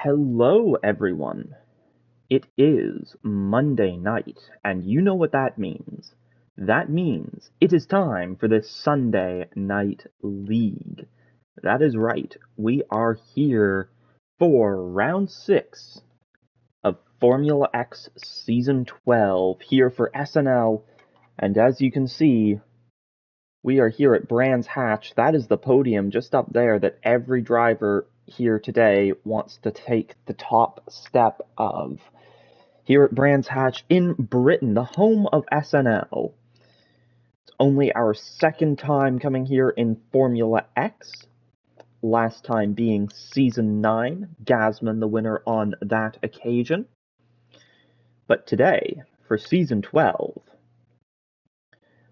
Hello, everyone. It is Monday night, and you know what that means. That means it is time for this Sunday Night League. That is right. We are here for round 6 of Formula X Season 12 here for SNL. And as you can see, we are here at Brands Hatch. That is the podium just up there that every driver here today wants to take the top step of. Here at Brands Hatch in Britain, the home of SNL. It's only our second time coming here in Formula X. Last time being Season 9, Gasman the winner on that occasion. But today, for Season 12,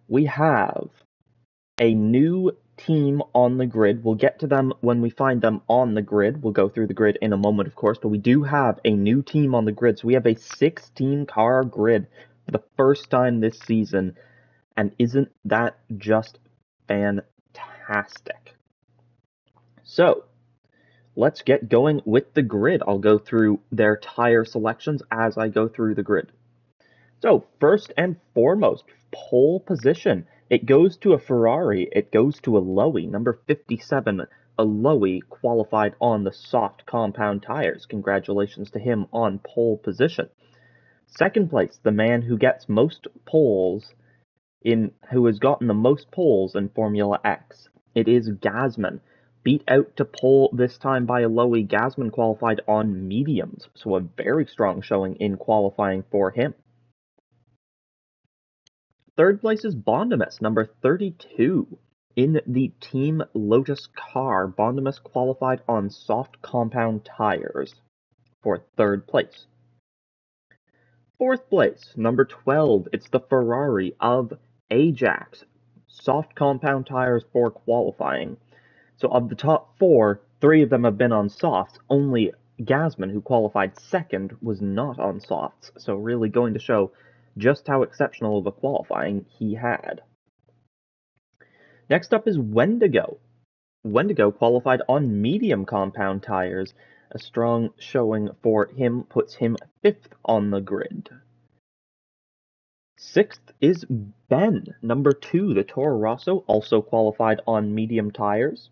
we have a new team on the grid. We'll get to them when we find them on the grid. We'll go through the grid in a moment, of course, but we do have a new team on the grid. So we have a 16-car grid for the first time this season, and isn't that just fantastic? So let's get going with the grid. I'll go through their tire selections as I go through the grid. So first and foremost, pole position. It goes to a Ferrari. It goes to a Lowy. Number 57, a Lowy, qualified on the soft compound tires. Congratulations to him on pole position. Second place, the man who gets most poles who has gotten the most poles in Formula X. It is Gasman. Beat out to pole this time by a Lowy. Gasman qualified on mediums, so a very strong showing in qualifying for him. Third place is Bondimus, number 32. In the Team Lotus car, Bondimus qualified on soft compound tires for third place. Fourth place, number 12. It's the Ferrari of Ajax. Soft compound tires for qualifying. So of the top 4, 3 of them have been on softs. Only Gasman, who qualified second, was not on softs. So really going to show just how exceptional of a qualifying he had. Next up is Wendigo. Wendigo qualified on medium compound tires. A strong showing for him puts him 5th on the grid. 6th is Ben, number 2, the Toro Rosso, also qualified on medium tires.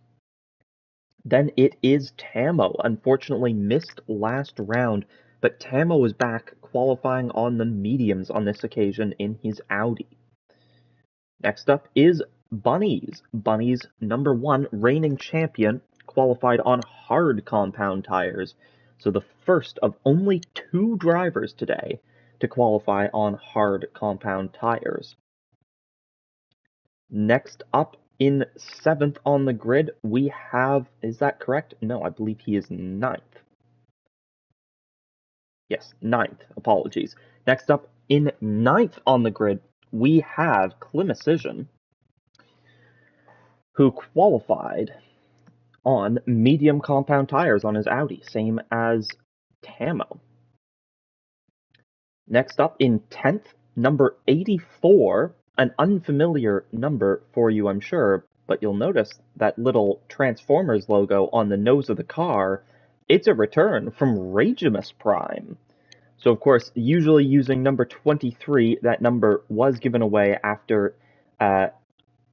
Then it is Tamo, unfortunately missed last round, but Tamo is back qualifying on the mediums on this occasion in his Audi. Next up is Bunnies. Bunnies, number 1, reigning champion, qualified on hard compound tires. So the first of only 2 drivers today to qualify on hard compound tires. Next up, in 7th on the grid, we have, is that correct? No, I believe he is 9th. Yes, 9th. Apologies. Next up, in 9th on the grid, we have Climicision, who qualified on medium compound tires on his Audi, same as Tamo. Next up, in 10th, number 84, an unfamiliar number for you, I'm sure, but you'll notice that little Transformers logo on the nose of the car. It's a return from Ragimus Prime. So, of course, usually using number 23, that number was given away after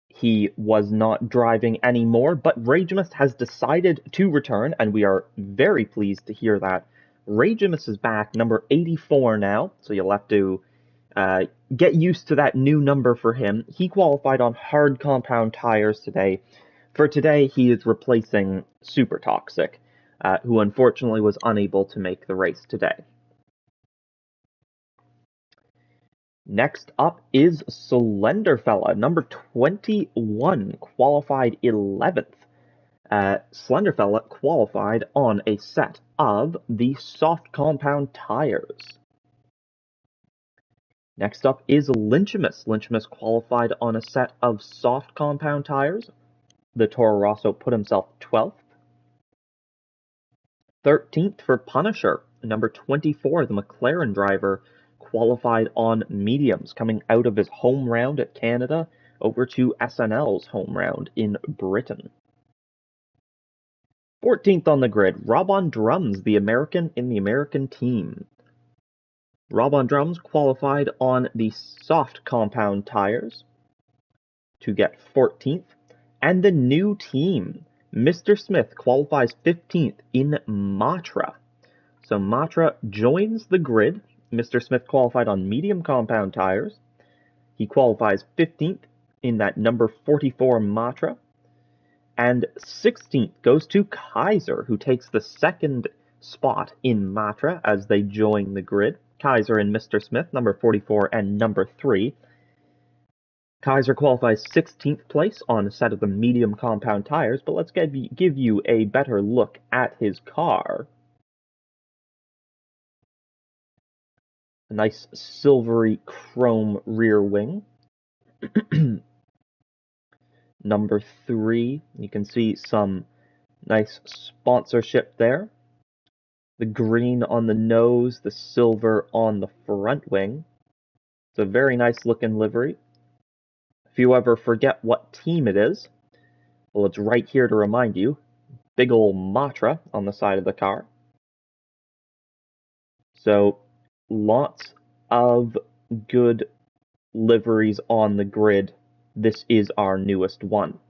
he was not driving anymore, but Ragimus has decided to return, and we are very pleased to hear that. Ragimus is back, number 84 now, so you'll have to get used to that new number for him. He qualified on hard compound tires today. For today, he is replacing Super Toxic, who unfortunately was unable to make the race today. Next up is Slenderfella, number 21, qualified 11th. Slenderfella qualified on a set of the soft compound tires. Next up is Lynchimus. Lynchimus qualified on a set of soft compound tires. The Toro Rosso put himself 12th. 13th for Punisher, number 24, the McLaren driver, qualified on mediums, coming out of his home round at Canada over to SNL's home round in Britain. 14th on the grid, Rob on drums, the American in the American team. Rob on drums qualified on the soft compound tires to get 14th. And the new team, Mr. Smith, qualifies 15th in Matra. So Matra joins the grid. Mr. Smith qualified on medium compound tires. He qualifies 15th in that number 44 Matra. And 16th goes to Kaiser, who takes the second spot in Matra as they join the grid. Kaiser and Mr. Smith, number 44 and number 3. Kaiser qualifies 16th place on a set of the medium compound tires, but let's give you a better look at his car. A nice silvery chrome rear wing. Number 3, you can see some nice sponsorship there. The green on the nose, the silver on the front wing. It's a very nice looking livery. If you ever forget what team it is, well, it's right here to remind you. Big ol' Matra on the side of the car. So, lots of good liveries on the grid. This is our newest one.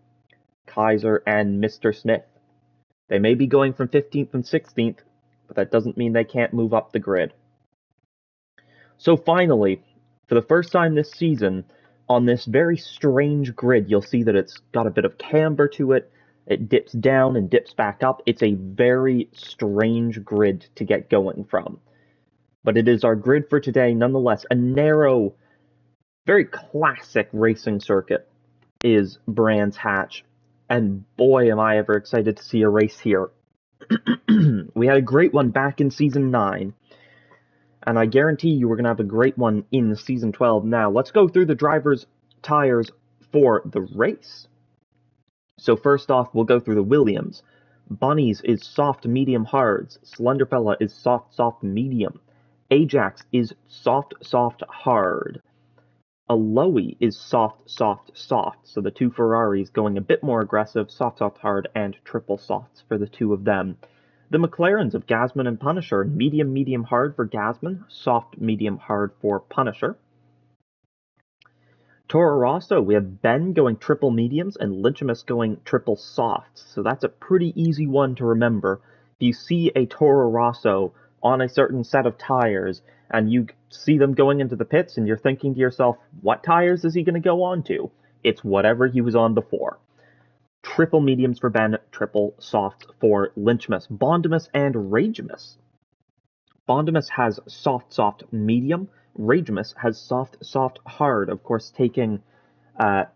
Kaiser and Mr. Smith. They may be going from 15th and 16th, but that doesn't mean they can't move up the grid. So finally, for the first time this season, on this very strange grid, you'll see that it's got a bit of camber to it. It dips down and dips back up. It's a very strange grid to get going from. But it is our grid for today, nonetheless. A narrow, very classic racing circuit is Brands Hatch. And boy, am I ever excited to see a race here. We had a great one back in Season 9. And I guarantee you we're going to have a great one in Season 12. Now, let's go through the drivers' tires for the race. So first off, we'll go through the Williams. Bunnies is soft, medium, hards. Slenderfella is soft, soft, medium. Ajax is soft, soft, hard. Aloe is soft, soft, soft. So the two Ferraris going a bit more aggressive, soft, soft, hard, and triple softs for the two of them. The McLarens of Gasman and Punisher, medium, medium, hard for Gasman, soft, medium, hard for Punisher. Toro Rosso, we have Ben going triple mediums and Lynchimus going triple softs. So that's a pretty easy one to remember. If you see a Toro Rosso on a certain set of tires and you see them going into the pits and you're thinking to yourself, what tires is he going to go on to? It's whatever he was on before. Triple mediums for Ben, triple softs for Lynchimus. Bondimus and Ragemus. Bondimus has soft, soft, medium. Ragemus has soft, soft, hard. Of course, taking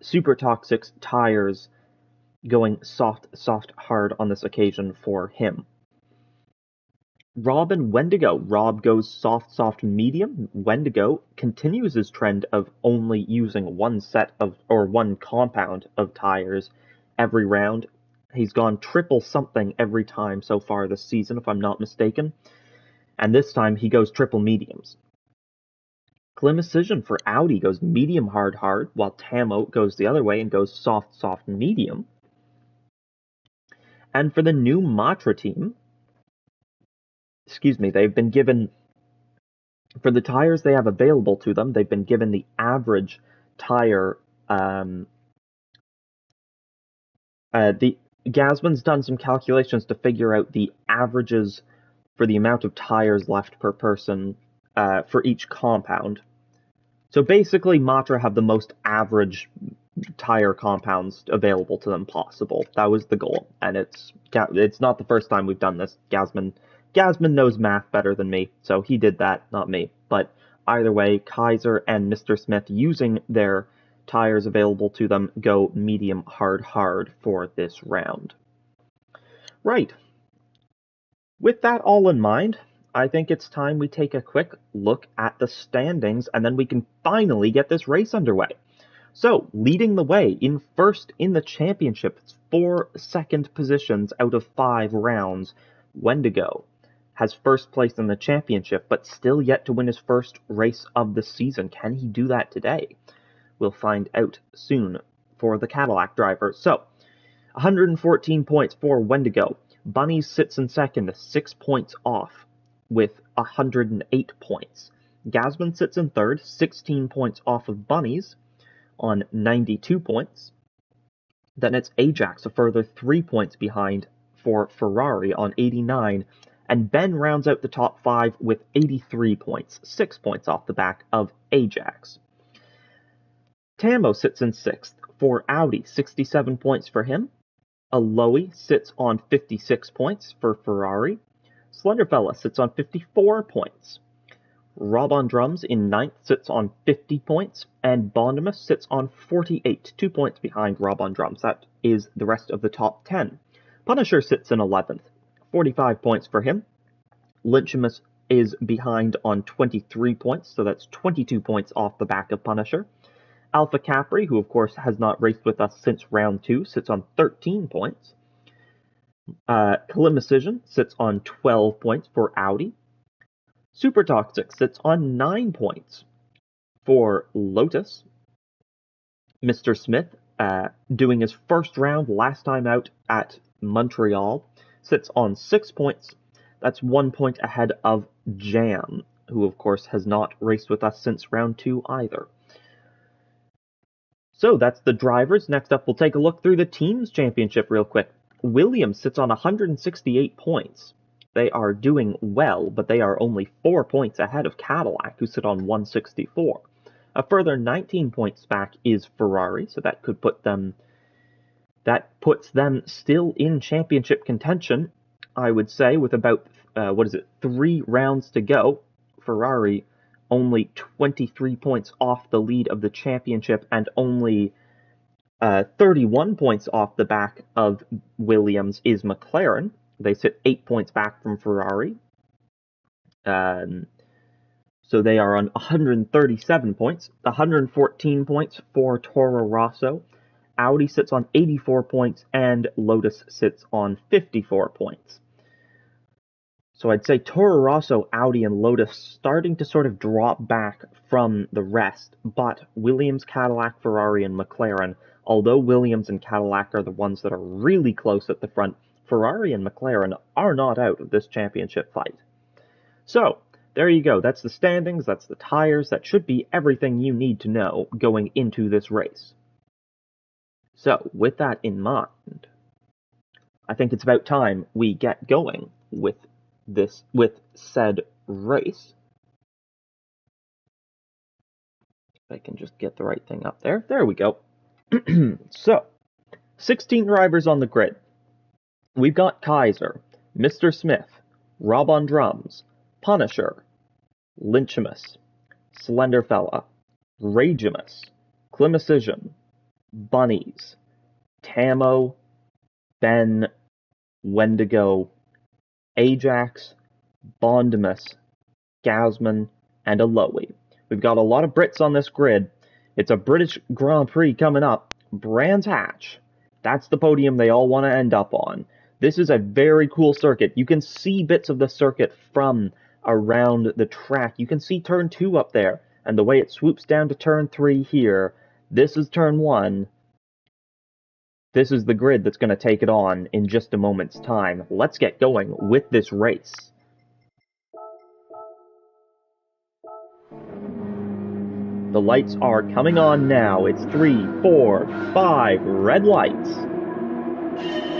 Super Toxic's tires, going soft, soft, hard on this occasion for him. Rob and Wendigo. Rob goes soft, soft, medium. Wendigo continues his trend of only using one set of, or one compound of tires every round. He's gone triple something every time so far this season, if I'm not mistaken. And this time he goes triple mediums. Climicision for Audi goes medium, hard, hard, while Tamo goes the other way and goes soft, soft, medium. And for the new Matra team, they've been given, for the tires they have available to them, they've been given the average tire. The Gasman's done some calculations to figure out the averages for the amount of tires left per person for each compound. So basically, Matra have the most average tire compounds available to them possible. That was the goal, and it's not the first time we've done this. Gasman knows math better than me, so he did that, not me. But either way, Kaiser and Mr. Smith, using their tires available to them, go medium, hard, hard for this round. Right. With that all in mind, I think it's time we take a quick look at the standings, and then we can finally get this race underway. So, leading the way in first in the championship, it's 4 second positions out of 5 rounds. Wendigo has first place in the championship, but still yet to win his first race of the season. Can he do that today? We'll find out soon for the Cadillac driver. So, 114 points for Wendigo. Bunnies sits in second, 6 points off, with 108 points. Gasman sits in third, 16 points off of Bunnies on 92 points. Then it's Ajax, a further 3 points behind for Ferrari on 89. And Ben rounds out the top 5 with 83 points, 6 points off the back of Ajax. Tambo sits in 6th for Audi, 67 points for him. Aloe sits on 56 points for Ferrari. Slenderfella sits on 54 points. Rob on Drums in 9th sits on 50 points, and Bondimus sits on 48, 2 points behind Rob on Drums. That is the rest of the top 10. Punisher sits in 11th, 45 points for him. Lynchimus is behind on 23 points, so that's 22 points off the back of Punisher. Alpha Capri, who of course has not raced with us since round 2, sits on 13 points. Calimicision sits on 12 points for Audi. Super Toxic sits on 9 points for Lotus. Mr. Smith, doing his first round last time out at Montreal, sits on 6 points. That's 1 point ahead of Jam, who of course has not raced with us since round 2 either. So that's the drivers. Next up, we'll take a look through the teams championship real quick. Williams sits on 168 points. They are doing well, but they are only 4 points ahead of Cadillac, who sit on 164. A further 19 points back is Ferrari, so that puts them still in championship contention, I would say, with about 3 rounds to go. Ferrari only 23 points off the lead of the championship and only 31 points off the back of Williams is McLaren. They sit 8 points back from Ferrari. So they are on 137 points. 114 points for Toro Rosso. Audi sits on 84 points and Lotus sits on 54 points. So I'd say Toro Rosso, Audi, and Lotus starting to sort of drop back from the rest, but Williams, Cadillac, Ferrari, and McLaren, although Williams and Cadillac are the ones that are really close at the front, Ferrari and McLaren are not out of this championship fight. So, there you go. That's the standings, that's the tires, that should be everything you need to know going into this race. So, with that in mind, I think it's about time we get going with said race. If I can just get the right thing up there. There we go. So, 16 drivers on the grid. We've got Kaiser, Mr. Smith, Rob on Drums, Punisher, Lynchimus, Slenderfella, Ragimus, Climicision, Bunnies, Tamo, Ben, Wendigo, Ajax, Bondimus, Gasman, and Aloe. We've got a lot of Brits on this grid. It's a British Grand Prix coming up. Brands Hatch. That's the podium they all want to end up on. This is a very cool circuit. You can see bits of the circuit from around the track. You can see turn 2 up there, and the way it swoops down to turn 3 here. This is turn 1. This is the grid that's going to take it on in just a moment's time. Let's get going with this race. The lights are coming on now. It's 3, 4, 5 red lights.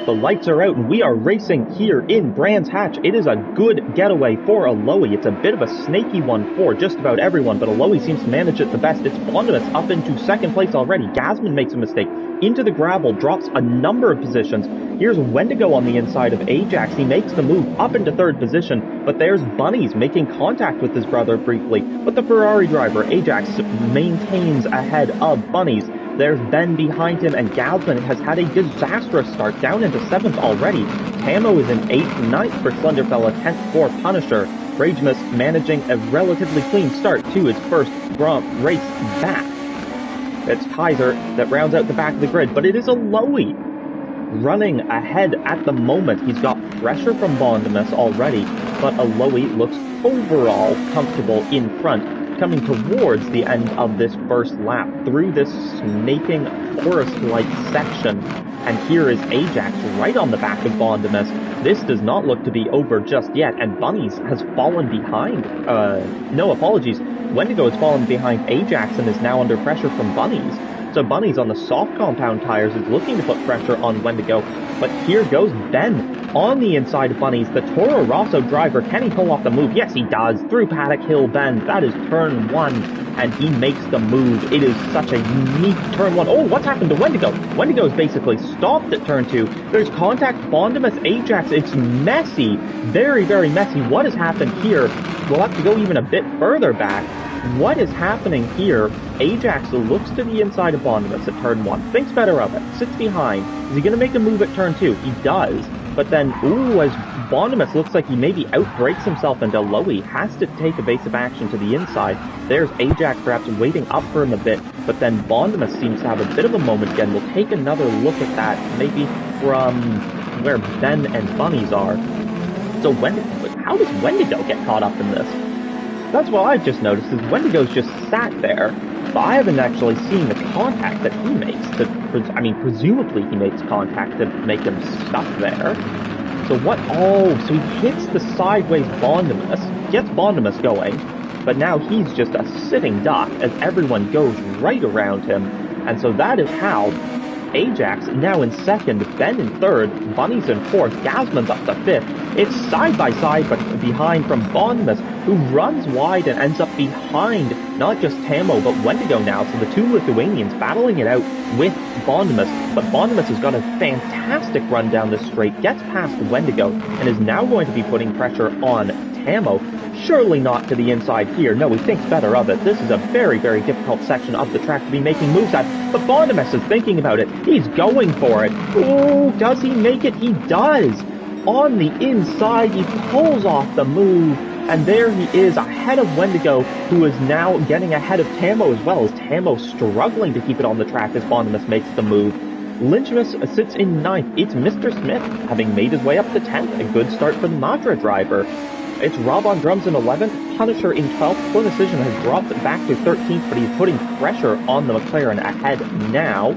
The lights are out and we are racing here in Brands Hatch. It is a good getaway for Aloe. It's a bit of a snaky one for just about everyone, but Aloe seems to manage it the best. It's Bondimus up into second place already. Gasman makes a mistake. Into the gravel, drops a number of positions. Here's Wendigo on the inside of Ajax. He makes the move up into third position, but there's Bunnies making contact with his brother briefly. But the Ferrari driver, Ajax, maintains ahead of Bunnies. There's Ben behind him, and Gasman has had a disastrous start, down into 7th already. Tamo is in 8th, 9th for Slenderfella, 10th for Punisher. Ragimus managing a relatively clean start to his first race back. It's Kaiser that rounds out the back of the grid, but it is Aloe running ahead at the moment. He's got pressure from Bondimus already, but Aloe looks overall comfortable in front, coming towards the end of this first lap through this snaking forest-like section. And here is Ajax right on the back of Bondimus, This does not look to be over just yet, and Bunnies has fallen behind. No, apologies. Wendigo has fallen behind Ajax and is now under pressure from Bunnies. So Bunnies on the soft compound tires is looking to put pressure on Wendigo, but here goes Ben on the inside of Bunnies. The Toro Rosso driver, can he pull off the move? Yes, he does. Through Paddock Hill Bend. That is turn 1, and he makes the move. It is such a unique turn 1. Oh, what's happened to Wendigo? Wendigo's basically stopped at turn 2. There's contact, Bondimus, Ajax. It's messy. Very, very messy. What has happened here? We'll have to go even a bit further back. What is happening here? Ajax looks to the inside of Bondimus at turn 1, thinks better of it, sits behind. Is he going to make a move at turn 2? He does. But then, ooh, as Bondimus looks like he maybe outbrakes himself into Lowy, has to take evasive action to the inside. There's Ajax perhaps waiting up for him a bit, but then Bondimus seems to have a bit of a moment again. We'll take another look at that, maybe from where Ben and Bunnies are. So how does Wendigo get caught up in this? That's what I've just noticed, is Wendigo's just sat there, but I haven't actually seen the contact that he makes. Presumably he makes contact to make him stuck there. So what? Oh, so he hits the sideways Bondimus, gets Bondimus going, but now he's just a sitting duck as everyone goes right around him. And so that is how Ajax now in second, Ben in third, Bunnies in fourth, Gasman's up to fifth. It's side by side, but behind from Bondimus, who runs wide and ends up behind not just Tamo, but Wendigo now. So the two Lithuanians battling it out with Bondimus, but Bondimus has got a fantastic run down this straight, gets past Wendigo, and is now going to be putting pressure on Tamo. Surely not to the inside here. No, he thinks better of it. This is a very, very difficult section of the track to be making moves at. But Bondimus is thinking about it. He's going for it. Oh, does he make it? He does. On the inside, he pulls off the move. And there he is, ahead of Wendigo, who is now getting ahead of Tamo as well, as Tamo struggling to keep it on the track as Bondimus makes the move. Lynchmus sits in 9th. It's Mr. Smith, having made his way up to 10th. A good start for the Madra driver. It's Rob on drums in 11th, Punisher in 12th, Full Decision has dropped back to 13th, but he's putting pressure on the McLaren ahead now.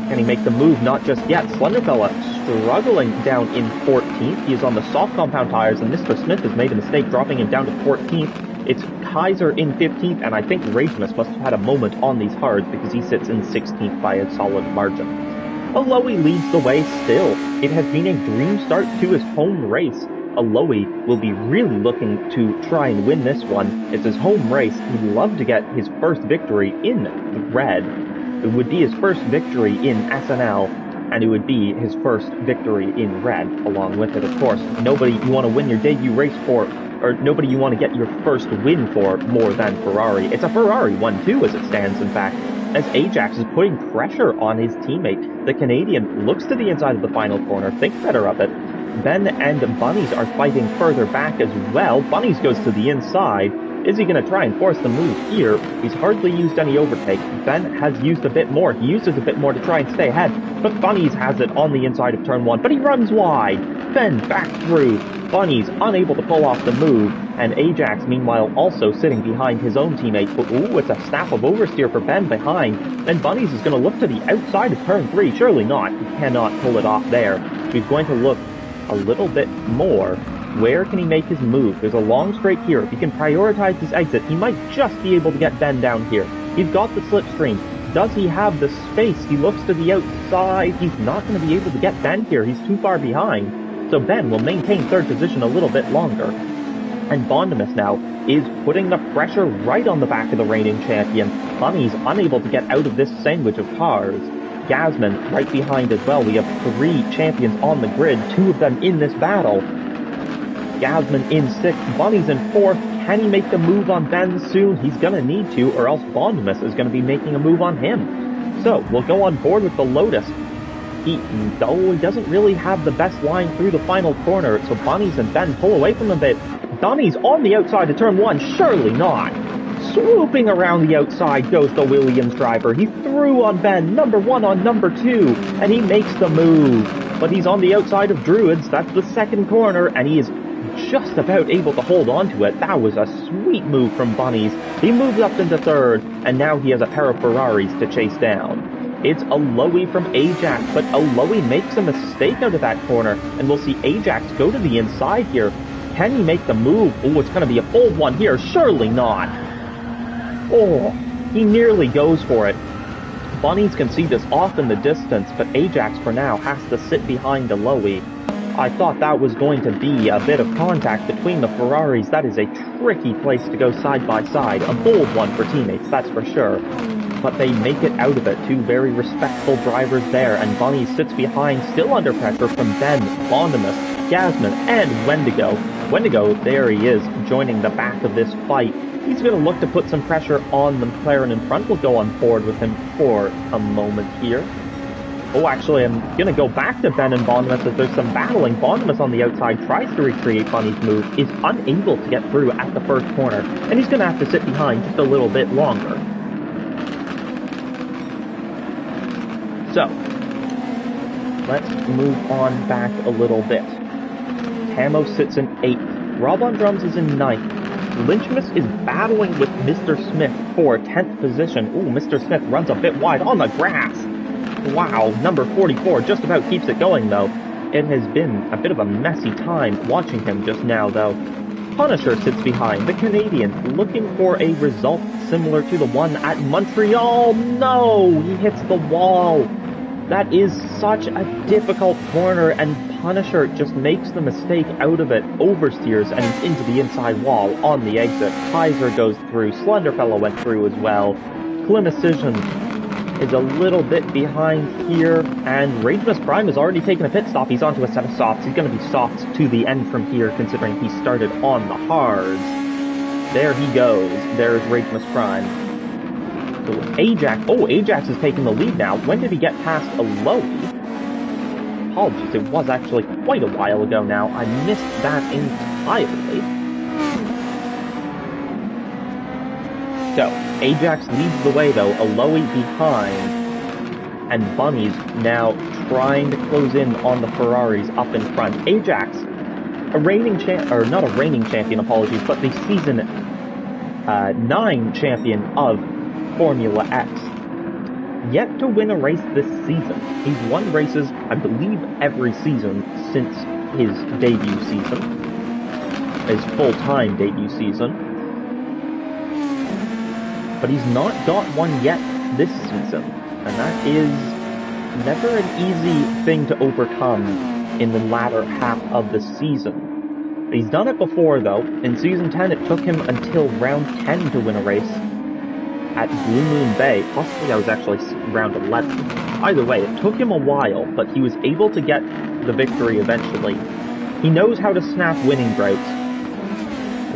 Can he make the move? Not just yet. Slenderfella struggling down in 14th. He is on the soft compound tires, and Mr. Smith has made a mistake, dropping him down to 14th. It's Kaiser in 15th, and I think Ragemus must have had a moment on these hards because he sits in 16th by a solid margin. Aloe leads the way still. It has been a dream start to his home race. Aloe will be really looking to try and win this one. It's his home race. He'd love to get his first victory in the red. It would be his first victory in SNL, and it would be his first victory in red along with it, of course. Nobody you want to win your debut race for, or nobody you want to get your first win for more than Ferrari. It's a Ferrari 1-2 as it stands, in fact, as Ajax is putting pressure on his teammate. The Canadian looks to the inside of the final corner, thinks better of it. Ben and Bunnies are fighting further back as well. Bunnies goes to the inside. Is he going to try and force the move here? He's hardly used any overtake. Ben has used a bit more. He uses a bit more to try and stay ahead, but Bunnies has it on the inside of turn 1, but he runs wide. Ben back through. Bunnies unable to pull off the move, and Ajax meanwhile also sitting behind his own teammate. But ooh, it's a snap of oversteer for Ben behind. Then Bunnies is going to look to the outside of turn 3. Surely not. He cannot pull it off there. He's going to look a little bit more. Where can he make his move? There's a long straight here. If he can prioritize his exit, he might just be able to get Ben down here. He's got the slipstream. Does he have the space? He looks to the outside. He's not going to be able to get Ben here. He's too far behind. So Ben will maintain third position a little bit longer. And Bondimus now is putting the pressure right on the back of the reigning champion. Bunny's unable to get out of this sandwich of cars. Gasman right behind as well. We have 3 champions on the grid, 2 of them in this battle. Gasman in 6th, Bunny's in 4th. Can he make the move on Ben soon? He's going to need to, or else Bondimus is going to be making a move on him. So, we'll go on board with the Lotus. He doesn't really have the best line through the final corner, so Bunnies and Ben pull away from him a bit. Bunny's on the outside of turn 1, surely not. Swooping around the outside goes the Williams driver. He threw on Ben, number 1 on number 2, and he makes the move. But he's on the outside of Druids, that's the second corner, and he is just about able to hold on to it. That was a sweet move from Bunnies. He moves up into third, and now he has a pair of Ferraris to chase down. It's a low-y from Ajax, but a low-y makes a mistake out of that corner, and we'll see Ajax go to the inside here. Can he make the move? Oh, it's going to be a bold one here. Surely not. Oh, he nearly goes for it. Bunnies can see this off in the distance, but Ajax for now has to sit behind a low-y. I thought that was going to be a bit of contact between the Ferraris. That is a tricky place to go side by side. A bold one for teammates, that's for sure. But they make it out of it. Two very respectful drivers there, and Bunny sits behind, still under pressure from Ben, Bondimus, Gasman, and Wendigo. Wendigo, there he is, joining the back of this fight. He's going to look to put some pressure on the McLaren in front. We'll go on board with him for a moment here. Oh, actually, I'm going to go back to Ben and Bondimus as there's some battling. Bondimus on the outside tries to recreate Bunny's move, is unable to get through at the first corner, and he's going to have to sit behind just a little bit longer. So, let's move on back a little bit. Camo sits in 8th. Rob on Drums is in 9th. Lynchmas is battling with Mr. Smith for 10th position. Ooh, Mr. Smith runs a bit wide on the grass. Wow, number 44 just about keeps it going, though. It has been a bit of a messy time watching him just now, though. Punisher sits behind, the Canadian, looking for a result similar to the one at Montreal. No! He hits the wall. That is such a difficult corner, and Punisher just makes the mistake out of it, oversteers, and is into the inside wall on the exit. Kaiser goes through, Slenderfellow went through as well. Clinicision is a little bit behind here, and Ragemus Prime has already taken a pit stop. He's onto a set of softs. He's going to be softs to the end from here, considering he started on the hards. There he goes. There's Ragemus Prime. So Ajax is taking the lead now. When did he get past a low-y? Apologies, it was actually quite a while ago now. I missed that entirely. So, Ajax leads the way though, a low-y behind, and Bunny's now trying to close in on the Ferraris up in front. Ajax, a reigning not a reigning champion, apologies, but the season 9 champion of Formula X. Yet to win a race this season. He's won races, I believe, every season since his debut season. His full-time debut season. But he's not got one yet this season, and that is never an easy thing to overcome in the latter half of the season. He's done it before, though. In Season 10, it took him until round 10 to win a race at Blue Moon Bay. Possibly that was actually round 11. Either way, it took him a while, but he was able to get the victory eventually. He knows how to snap winning droughts.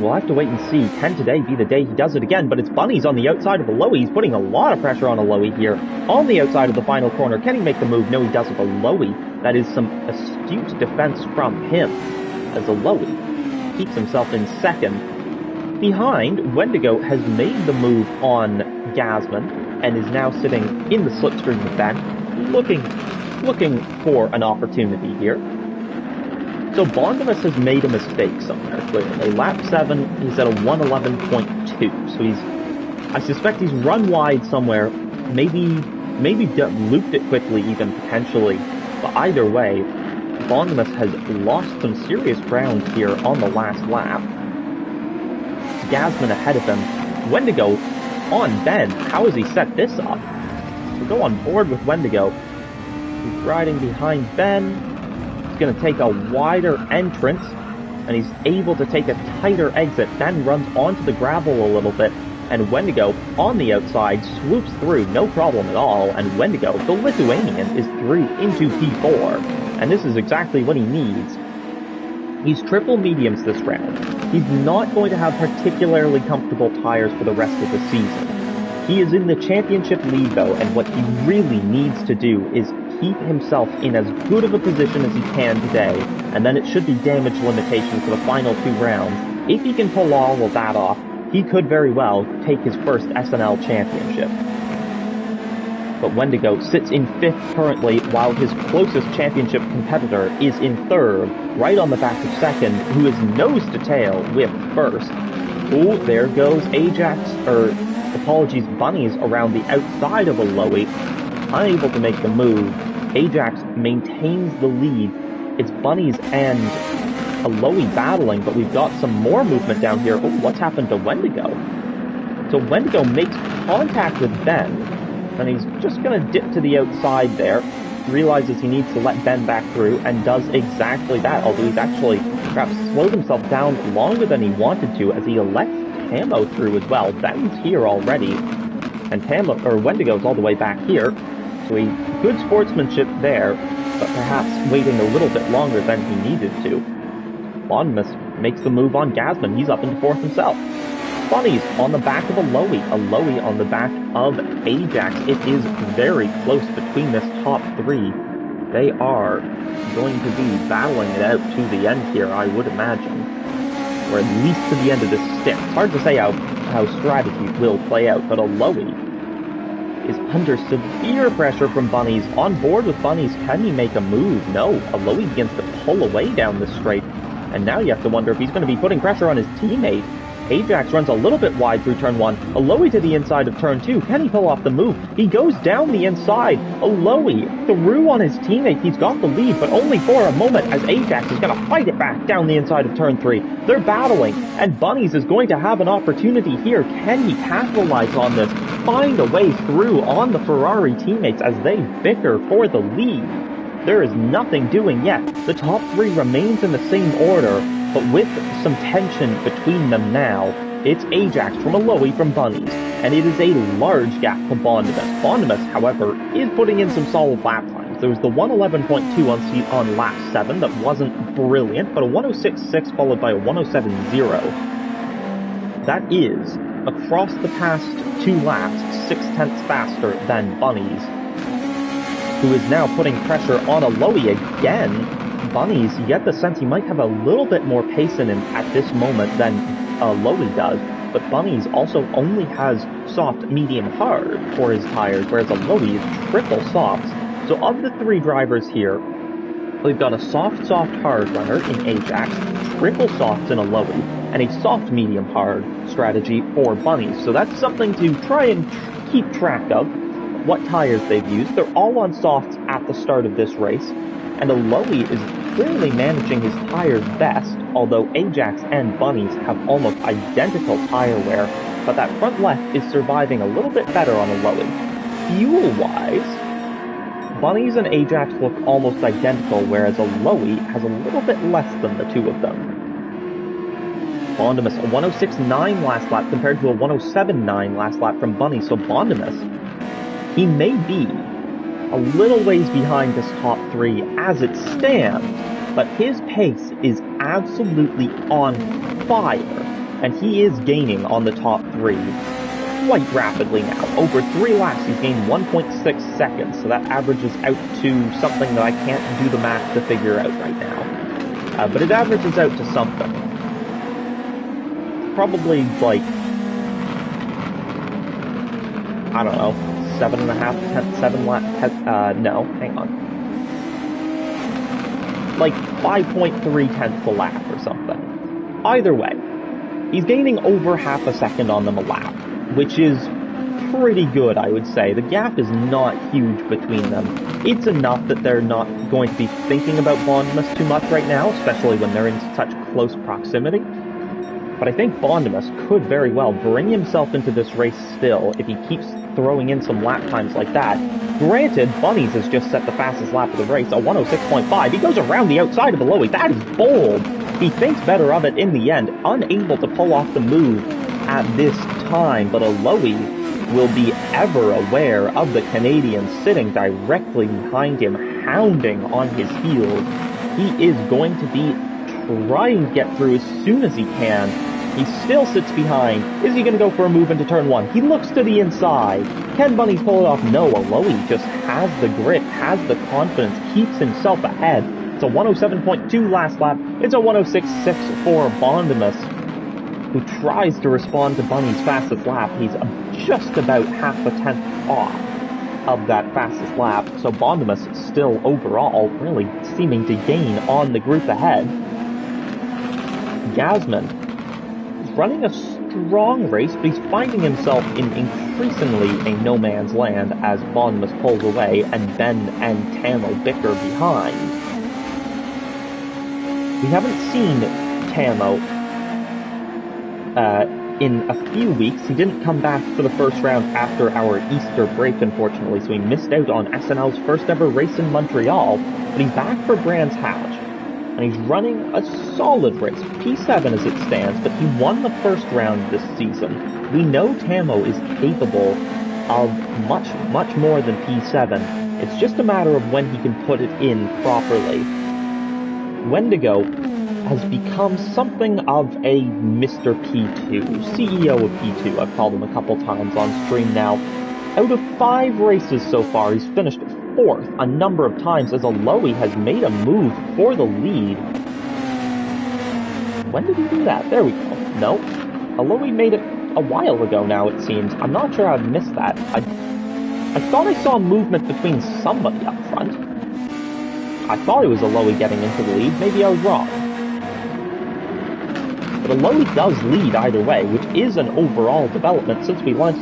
We'll have to wait and see. Can today be the day he does it again? But it's Bunny's on the outside of a low-y. He's putting a lot of pressure on a low-y here. On the outside of the final corner. Can he make the move? No, he does with a low-y. That is some astute defense from him as a low-y. Keeps himself in second. Behind, Wendigo has made the move on Gasman and is now sitting in the slipstream with Ben, looking for an opportunity here. So Bondimus has made a mistake somewhere, clearly. Lap 7, he's at a 111.2, so I suspect he's run wide somewhere, maybe looped it quickly even, potentially. But either way, Bondimus has lost some serious ground here on the last lap. Gasman ahead of him. Wendigo on Ben. How has he set this up? So go on board with Wendigo. He's riding behind Ben. He's going to take a wider entrance, and he's able to take a tighter exit. Ben runs onto the gravel a little bit, and Wendigo, on the outside, swoops through, no problem at all, and Wendigo, the Lithuanian, is through into P4, and this is exactly what he needs. He's triple mediums this round. He's not going to have particularly comfortable tires for the rest of the season. He is in the championship lead, though, and what he really needs to do is keep himself in as good of a position as he can today, and then it should be damage limitation for the final 2 rounds. If he can pull all of that off, he could very well take his first SNL championship. But Wendigo sits in 5th currently, while his closest championship competitor is in 3rd, right on the back of 2nd, who is nose to tail with 1st. Oh, there goes Ajax, Bunny's around the outside of a low-y. unable to make the move. Ajax maintains the lead. It's Bunnies and Aloe battling, but we've got some more movement down here. Oh, what's happened to Wendigo? So Wendigo makes contact with Ben, and he's just going to dip to the outside there, realizes he needs to let Ben back through, and does exactly that, although he's actually perhaps slowed himself down longer than he wanted to, as he lets Tamo through as well. Ben's here already, and Wendigo's all the way back here, so good sportsmanship there, but perhaps waiting a little bit longer than he needed to. Bondimus makes the move on Gasman. He's up into fourth himself. Bunnies on the back of Aloe. Aloe on the back of Ajax. It is very close between this top three. They are going to be battling it out to the end here, I would imagine. Or at least to the end of this stint. It's hard to say how strategy will play out, but Aloe is under severe pressure from Bunnies. On board with Bunnies, can he make a move? No. Aloe begins to pull away down the straight. And now you have to wonder if he's going to be putting pressure on his teammate. Ajax runs a little bit wide through turn 1. Aloe to the inside of turn 2. Can he pull off the move? He goes down the inside. Aloe through on his teammate. He's got the lead, but only for a moment, as Ajax is going to fight it back down the inside of turn 3. They're battling, and Bunnies is going to have an opportunity here. Can he capitalize on this? Find a way through on the Ferrari teammates as they bicker for the lead. There is nothing doing yet. The top three remains in the same order, but with some tension between them now. It's Ajax from Aloe from Bunnies, and it is a large gap to Bondimus. Bondimus, however, is putting in some solid lap times. There was the 111.2 on lap 7 that wasn't brilliant, but a 106.6 followed by a 107.0. That is, across the past 2 laps, 6/10 faster than Bunnies, who is now putting pressure on Aloe again. Bunnies, you get the sense he might have a little bit more pace in him at this moment than Aloe does, but Bunnies also only has soft, medium, hard for his tires, whereas Aloe is triple softs. So of the 3 drivers here, we've got a soft, hard runner in Ajax, triple softs in Aloe, and a soft, medium, hard strategy for Bunnies. So that's something to try and keep track of, what tires they've used. They're all on softs at the start of this race, and Aloe is clearly managing his tires best, although Ajax and Bunnies have almost identical tire wear, but that front left is surviving a little bit better on Aloe. Fuel-wise, Bunnies and Ajax look almost identical, whereas Aloe has a little bit less than the two of them. Bondimus, a 106.9 last lap compared to a 107.9 last lap from Bunnies, so Bondimus, he may be a little ways behind this top 3 as it stands, but his pace is absolutely on fire, and he is gaining on the top 3 quite rapidly now. Over 3 laps, he's gained 1.6 seconds, so that averages out to something that I can't do the math to figure out right now. But it averages out to something. Probably like, I don't know, 7.5, no, hang on. Like 5.3 tenths a lap or something. Either way, he's gaining over half a second on them a lap, which is pretty good, I would say. The gap is not huge between them. It's enough that they're not going to be thinking about Bondimus too much right now, especially when they're in such close proximity. But I think Bondimus could very well bring himself into this race still if he keeps throwing in some lap times like that. Granted, Bunnies has just set the fastest lap of the race, a 106.5. He goes around the outside of Aloe. That is bold. He thinks better of it in the end, unable to pull off the move at this time, but Aloe will be ever aware of the Canadian sitting directly behind him, hounding on his heels. He is going to be trying to get through as soon as he can. He still sits behind. Is he going to go for a move into turn 1? He looks to the inside. Can Bunnies pull it off? No, Aloe just has the grit, has the confidence, keeps himself ahead. It's a 107.2 last lap. It's a 106.6 for Bondimus, who tries to respond to Bunny's fastest lap. He's just about half a tenth off of that fastest lap, so Bondimus still overall really seeming to gain on the group ahead. Gasman is running a strong race, but he's finding himself in increasingly a no-man's land as Bonmus pulls away and Ben and Tamo bicker behind. We haven't seen Tamo in a few weeks. He didn't come back for the first round after our Easter break, unfortunately, so he missed out on SNL's first ever race in Montreal, but he's back for Brands Hatch. And he's running a solid race, P7 as it stands, but he won the first round this season. We know Tamo is capable of much, much more than P7. It's just a matter of when he can put it in properly. Wendigo has become something of a Mr. P2, CEO of P2. I've called him a couple times on stream now. Out of 5 races so far, he's finished 4th a number of times as Aloe has made a move for the lead. When did he do that? There we go. No. Aloe made it a while ago now, it seems. I'm not sure I've missed that. I thought I saw movement between somebody up front. I thought it was Aloe getting into the lead. Maybe I was wrong. But Aloe does lead either way, which is an overall development since we last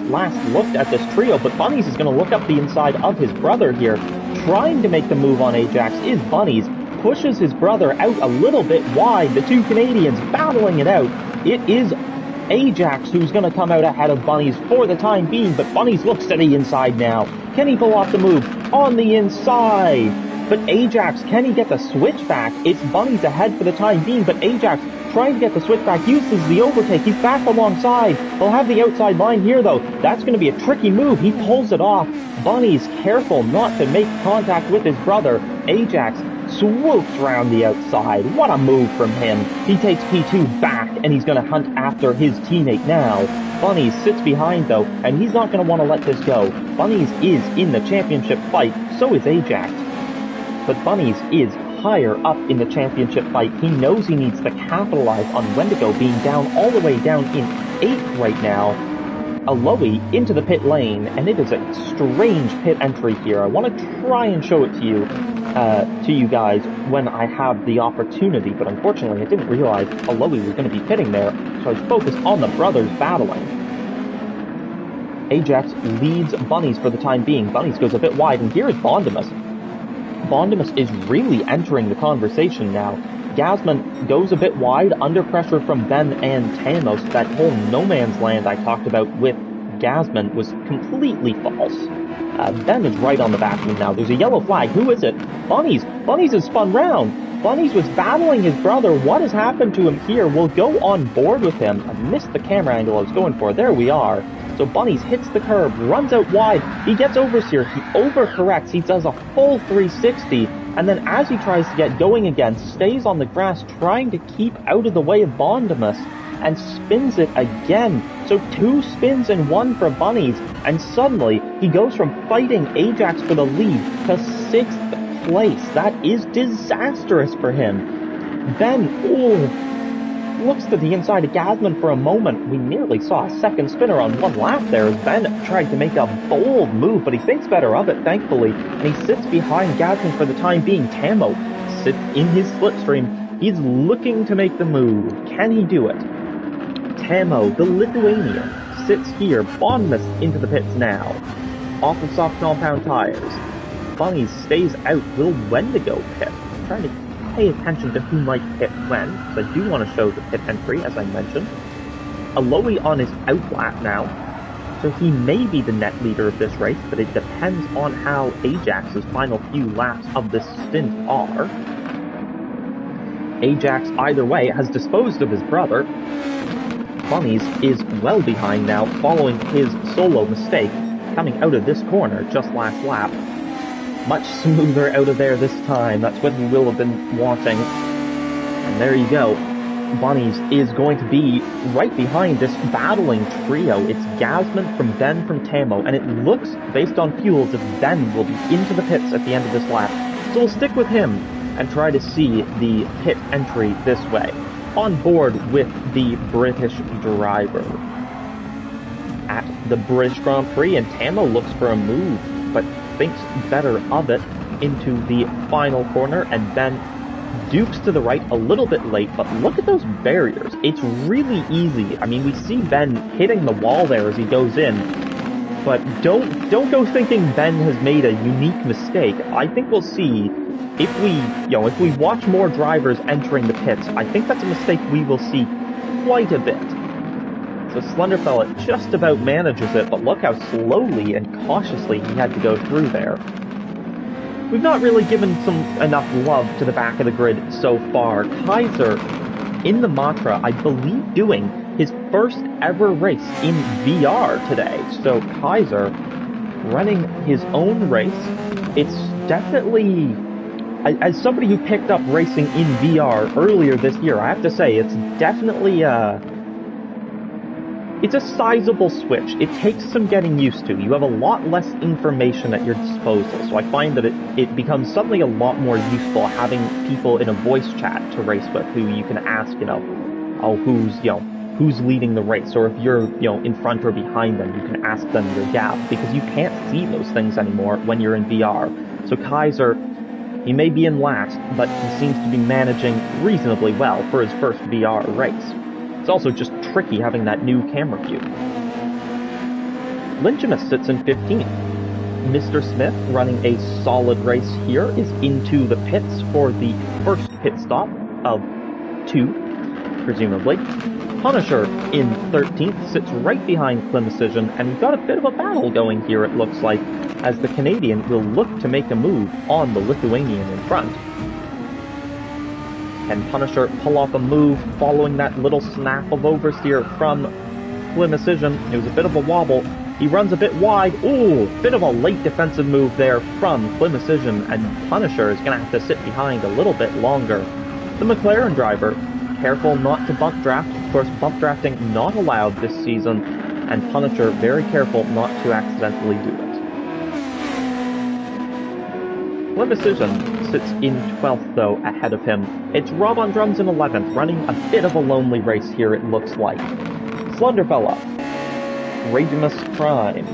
looked at this trio, but Bunnies is going to look up the inside of his brother here. Trying to make the move on Ajax is Bunnies, pushes his brother out a little bit wide, the two Canadians battling it out. It is Ajax who's going to come out ahead of Bunnies for the time being, but Bunnies looks to the inside now. Can he pull off the move on the inside? But Ajax, can he get the switchback? It's Bunnies ahead for the time being, but Ajax trying to get the switchback, uses the overtake, he's back alongside. He'll have the outside line here though. That's going to be a tricky move, he pulls it off. Bunny's careful not to make contact with his brother. Ajax swoops around the outside. What a move from him. He takes P2 back and he's going to hunt after his teammate now. Bunnies sits behind though, and he's not going to want to let this go. Bunnies is in the championship fight, so is Ajax. But Bunnies is higher up in the championship fight. He knows he needs to capitalize on Wendigo being down all the way down in 8th right now. Aloe into the pit lane, and it is a strange pit entry here. I want to try and show it to you guys when I have the opportunity, but unfortunately I didn't realize Aloe was going to be pitting there, so I was focused on the brothers battling. Ajax leads Bunnies for the time being. Bunnies goes a bit wide, and here is Bondimus. Bondimus is really entering the conversation now. Gasman goes a bit wide, under pressure from Ben and Tamos. That whole no man's land I talked about with Gasman was completely false. Ben is right on the vacuum now. There's a yellow flag. Who is it? Bunnies. Bunnies has spun round. Bunnies was battling his brother. What has happened to him here? We'll go on board with him. I missed the camera angle I was going for. There we are. So Bunnies hits the curb, runs out wide, he gets oversteer, he overcorrects, he does a full 360, and then as he tries to get going again, stays on the grass trying to keep out of the way of Bondimus, and spins it again. So 2 spins in 1 for Bunnies, and suddenly he goes from fighting Ajax for the lead to 6th place. That is disastrous for him. Ben, looks to the inside of Gasman for a moment. We nearly saw a second spinner on 1 lap there as Ben tried to make a bold move, but he thinks better of it, thankfully, and he sits behind Gasman for the time being. Tamo sits in his slipstream. He's looking to make the move. Can he do it? Tamo, the Lithuanian, sits here. Bondimus into the pits now. Off of soft compound tires. Bunnies stays out. Will Wendigo pit? I'm trying to pay attention to who might pit when, because I do want to show the pit entry, as I mentioned. Aloe on his out lap now, so he may be the net leader of this race, but it depends on how Ajax's final few laps of this stint are. Ajax, either way, has disposed of his brother. Bunnies is well behind now, following his solo mistake, coming out of this corner just last lap. Much smoother out of there this time. That's what we will have been wanting. And there you go. Bunnies is going to be right behind this battling trio. It's Gasman from Ben from Tamo, and it looks, based on fuels, as if Ben will be into the pits at the end of this lap. So we'll stick with him and try to see the pit entry this way. On board with the British driver. At the British Grand Prix, and Tamo looks for a move, but thinks better of it into the final corner, and Ben Dukes to the right a little bit late, but look at those barriers. It's really easy. I mean, we see Ben hitting the wall there as he goes in, but don't go thinking Ben has made a unique mistake. I think we'll see if we watch more drivers entering the pits, I think that's a mistake we will see quite a bit. So Slenderfella just about manages it, but look how slowly and cautiously he had to go through there. We've not really given enough love to the back of the grid so far. Kaiser, in the Matra, I believe doing his first ever race in VR today. So Kaiser running his own race. It's definitely, as somebody who picked up racing in VR earlier this year, I have to say, it's definitely it's a sizable switch. It takes some getting used to. You have a lot less information at your disposal, so I find that it becomes suddenly a lot more useful having people in a voice chat to race with who you can ask, who's leading the race, or if you're, in front or behind them, you can ask them your gap, because you can't see those things anymore when you're in VR. So Kaiser, he may be in last, but he seems to be managing reasonably well for his first VR race. It's also just tricky having that new camera view. Lynchimus sits in 15th. Mr. Smith, running a solid race here, is into the pits for the first pit stop of 2, presumably. Punisher in 13th sits right behind Clemecision, and we've got a bit of a battle going here, it looks like, as the Canadian will look to make a move on the Lithuanian in front. Can Punisher pull off a move following that little snap of oversteer from Clemecision? It was a bit of a wobble. He runs a bit wide. Ooh, bit of a late defensive move there from Clemecision, and Punisher is going to have to sit behind a little bit longer. The McLaren driver, careful not to bump draft. Of course, bump drafting not allowed this season, and Punisher very careful not to accidentally do it. Clemecision sits in 12th, though, ahead of him. It's Rob on drums in 11th, running a bit of a lonely race here, it looks like. Slunderfella, Ragemus Prime,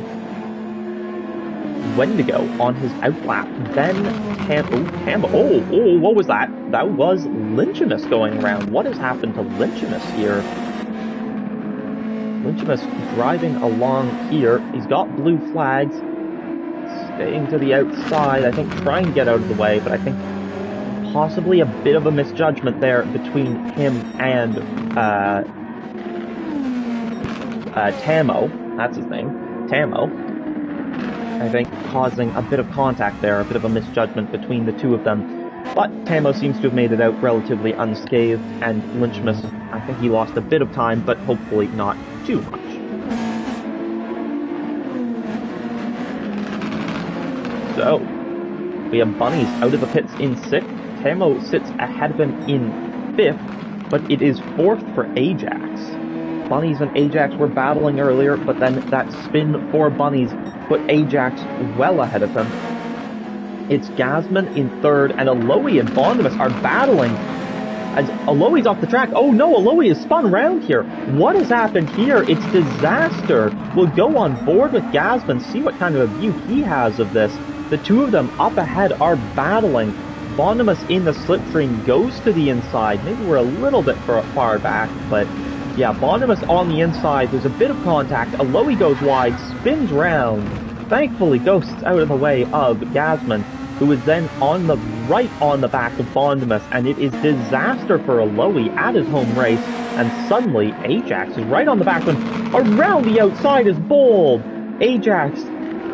Wendigo on his outlap, then Tambo. Oh, what was that? That was Lynchimus going around. What has happened to Lynchimus here? Lynchimus driving along here. He's got blue flags. Staying to the outside, I think, trying to get out of the way, but I think possibly a bit of a misjudgment there between him and Tamo. That's his name. Tamo. I think causing a bit of contact there, a bit of a misjudgment between the two of them. But Tamo seems to have made it out relatively unscathed, and Lynchimus, I think he lost a bit of time, but hopefully not too much. So, we have Bunnies out of the pits in 6th. Tamo sits ahead of him in 5th, but it is 4th for Ajax. Bunnies and Ajax were battling earlier, but then that spin for Bunnies put Ajax well ahead of him. It's Gasman in 3rd, and Aloe and Bondimus are battling as Aloe's off the track. Oh no, Aloe is spun around here. What has happened here? It's disaster. We'll go on board with Gasman, see what kind of a view he has of this. The two of them up ahead are battling. Bondimus in the slipstream goes to the inside. Maybe we're a little bit far back, but yeah, Bondimus on the inside. There's a bit of contact. Aloe goes wide, spins round. Thankfully, ghosts out of the way of Gasman, who is then right on the back of Bondimus, and it is disaster for Aloe at his home race, and suddenly Ajax is right on the back of him. Around the outside is Bold. Ajax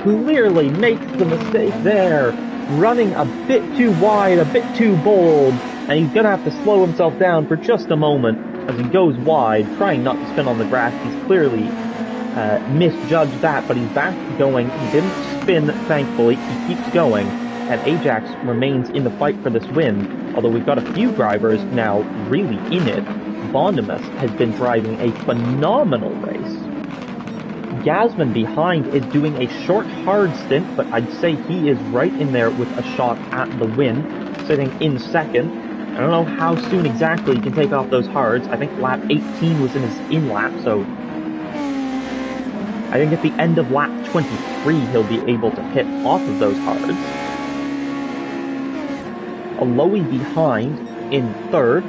clearly makes the mistake there, running a bit too wide, a bit too bold, and he's going to have to slow himself down for just a moment as he goes wide, trying not to spin on the grass. He's clearly misjudged that, but he's back going. He didn't spin, thankfully. He keeps going, and Ajax remains in the fight for this win, although we've got a few drivers now really in it. Bondimus has been driving a phenomenal race. Gasman behind is doing a short, hard stint, but I'd say he is right in there with a shot at the win, sitting in 2nd. I don't know how soon exactly he can take off those hards. I think lap 18 was in his in-lap, so I think at the end of lap 23 he'll be able to hit off of those hards. Aloe behind, in third.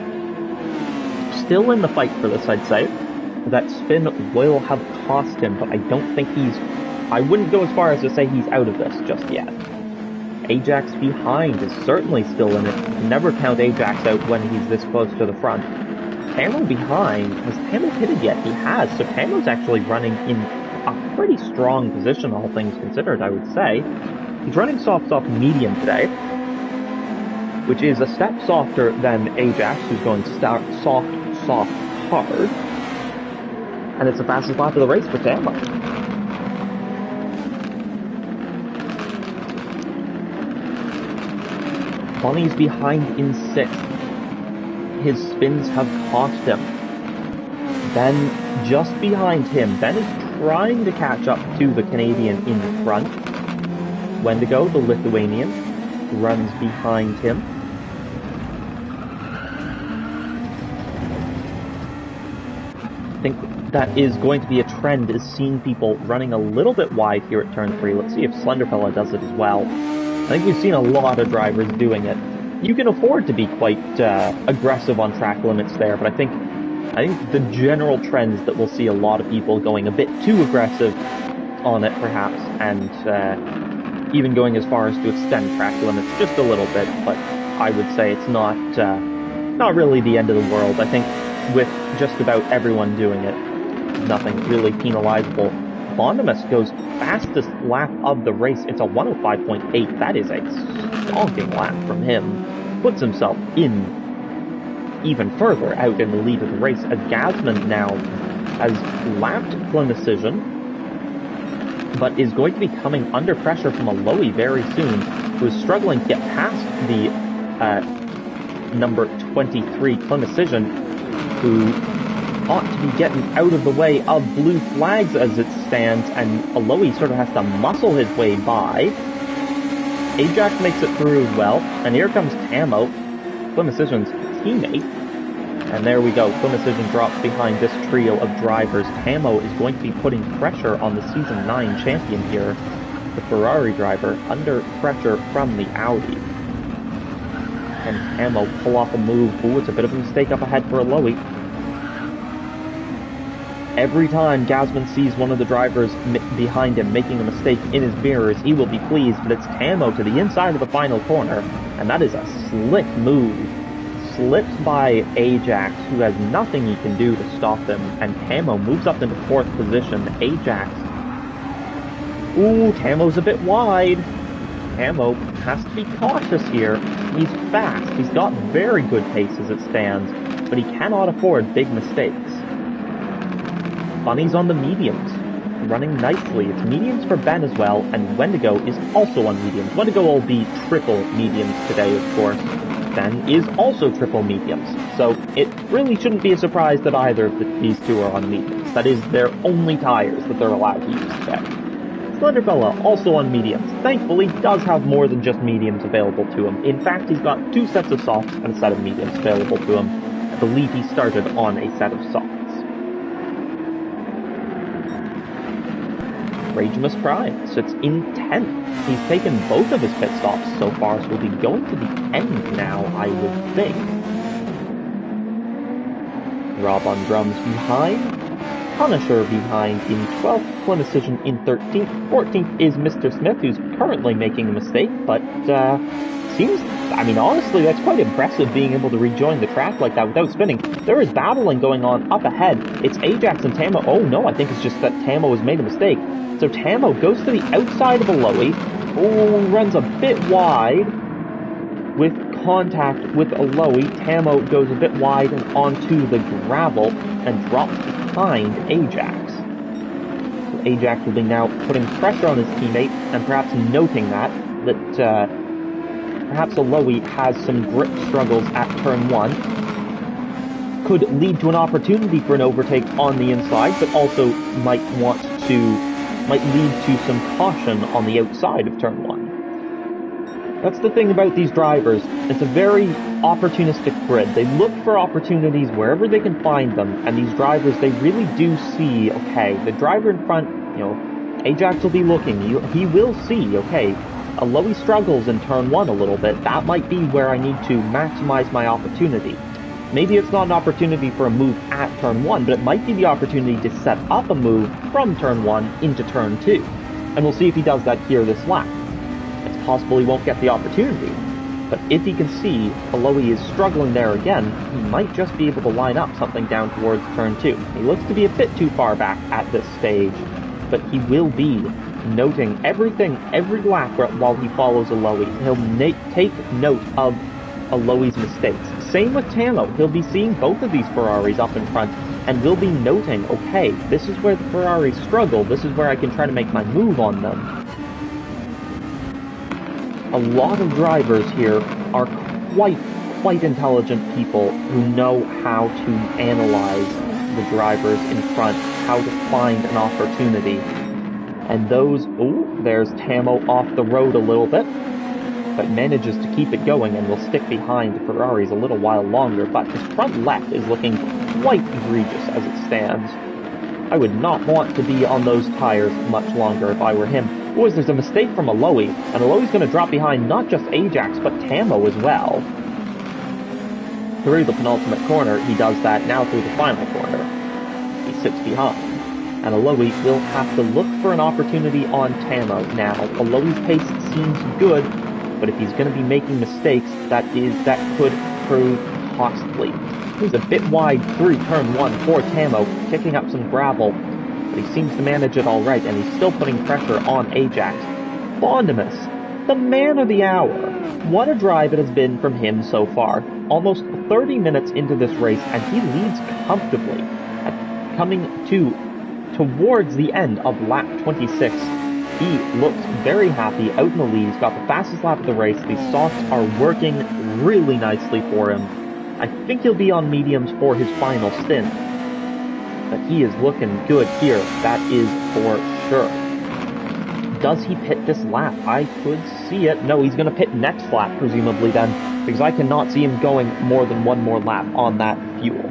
Still in the fight for this, I'd say. That spin will have cost him, but I don't think I wouldn't go as far as to say he's out of this just yet. Ajax behind is certainly still in it. Never count Ajax out when he's this close to the front. Tamo behind. Has Tamo pitted yet? He has, so Tamo's actually running in a pretty strong position, all things considered, I would say. He's running soft medium today, which is a step softer than Ajax, who's going soft, hard. And it's the fastest lap of the race for Tamo. Bunny's behind in 6th. His spins have cost him. Ben just behind him. Ben is trying to catch up to the Canadian in front. Wendigo, the Lithuanian, runs behind him. I think that is going to be a trend, is seeing people running a little bit wide here at turn 3. Let's see if Slenderfella does it as well. I think we've seen a lot of drivers doing it. You can afford to be quite aggressive on track limits there, but I think the general trend is that we'll see a lot of people going a bit too aggressive on it, perhaps, and even going as far as to extend track limits just a little bit. But I would say it's not really the end of the world. I think with just about everyone doing it, nothing really penalizable. Bondimus goes fastest lap of the race. It's a 105.8. That is a stonking lap from him. Puts himself in even further out in the lead of the race, as Gasman now has lapped Clinicision, but is going to be coming under pressure from a Lowy very soon, who is struggling to get past the number 23 Clinicision, who ought to be getting out of the way of blue flags as it stands, and Aloy sort of has to muscle his way by. Ajax makes it through as well, and here comes Tamo, Clinicision's teammate. And there we go, Clinicision drops behind this trio of drivers. Tamo is going to be putting pressure on the Season 9 champion here, the Ferrari driver, under pressure from the Audi. And Tamo pull off a move. Ooh, it's a bit of a mistake up ahead for Aloy. Every time Gasman sees one of the drivers behind him making a mistake in his mirrors, he will be pleased, but it's Tamo to the inside of the final corner, and that is a slick move. Slipped by Ajax, who has nothing he can do to stop him, and Tamo moves up into 4th position. Ajax. Ooh, Tamo's a bit wide. Tamo has to be cautious here. He's fast. He's got very good pace as it stands, but he cannot afford big mistakes. Bunny's on the mediums, running nicely. It's mediums for Ben as well, and Wendigo is also on mediums. Wendigo will be triple mediums today, of course. Ben is also triple mediums, so it really shouldn't be a surprise that either of these two are on mediums. That is their only tires that they're allowed to use today. Slenderfella, also on mediums. Thankfully, does have more than just mediums available to him. In fact, he's got 2 sets of softs and a set of mediums available to him. I believe he started on a set of softs. Ragemus Prime sits in 10th. He's taken both of his pit stops so far, so we'll be going to the end now, I would think. Rob on drums behind. Punisher behind in 12th. Clinicision in 13th. 14th is Mr. Smith, who's currently making a mistake, but seems... I mean, honestly, that's quite impressive, being able to rejoin the track like that without spinning. There is battling going on up ahead. It's Ajax and Tamo. Oh, no, I think it's just that Tamo has made a mistake. So Tamo goes to the outside of Aloy. Oh, runs a bit wide with contact with Aloy. Tamo goes a bit wide and onto the gravel and drops behind Ajax. So Ajax will be now putting pressure on his teammate and perhaps noting that perhaps Aloy has some grip struggles at turn 1. Could lead to an opportunity for an overtake on the inside, but also might lead to some caution on the outside of turn 1. That's the thing about these drivers. It's a very opportunistic grid. They look for opportunities wherever they can find them, and these drivers, they really do see, okay, the driver in front, Ajax will be looking. He will see, okay, Aloe struggles in turn 1 a little bit. That might be where I need to maximize my opportunity. Maybe it's not an opportunity for a move at turn 1, but it might be the opportunity to set up a move from turn 1 into turn 2. And we'll see if he does that here this lap. It's possible he won't get the opportunity, but if he can see Aloe is struggling there again, he might just be able to line up something down towards turn 2. He looks to be a bit too far back at this stage, but he will be noting everything, every lap while he follows Aloe. He'll take note of Aloe's mistakes. Same with Tamo. He'll be seeing both of these Ferraris up in front, and will be noting, okay, this is where the Ferraris struggle, this is where I can try to make my move on them. A lot of drivers here are quite intelligent people who know how to analyze the drivers in front, how to find an opportunity. And those, there's Tamo off the road a little bit, but manages to keep it going and will stick behind the Ferraris a little while longer, but his front left is looking quite egregious as it stands. I would not want to be on those tires much longer if I were him. There's a mistake from Aloe, and Aloe's going to drop behind not just Ajax, but Tamo as well. Through the penultimate corner, he does that. Now through the final corner, he sits behind. And Aloe will have to look for an opportunity on Tamo now. Aloe's pace seems good, but if he's going to be making mistakes, that could prove costly. He's a bit wide through turn 1 for Tamo, kicking up some gravel, but he seems to manage it alright, and he's still putting pressure on Ajax. Bondimus, the man of the hour. What a drive it has been from him so far. Almost 30 minutes into this race, and he leads comfortably. Coming towards the end of lap 26, he looks very happy out in the lead. He's got the fastest lap of the race. These softs are working really nicely for him. I think he'll be on mediums for his final stint, but he is looking good here, that is for sure. Does he pit this lap? I could see it. No, he's going to pit next lap, presumably then, because I cannot see him going more than one more lap on that fuel.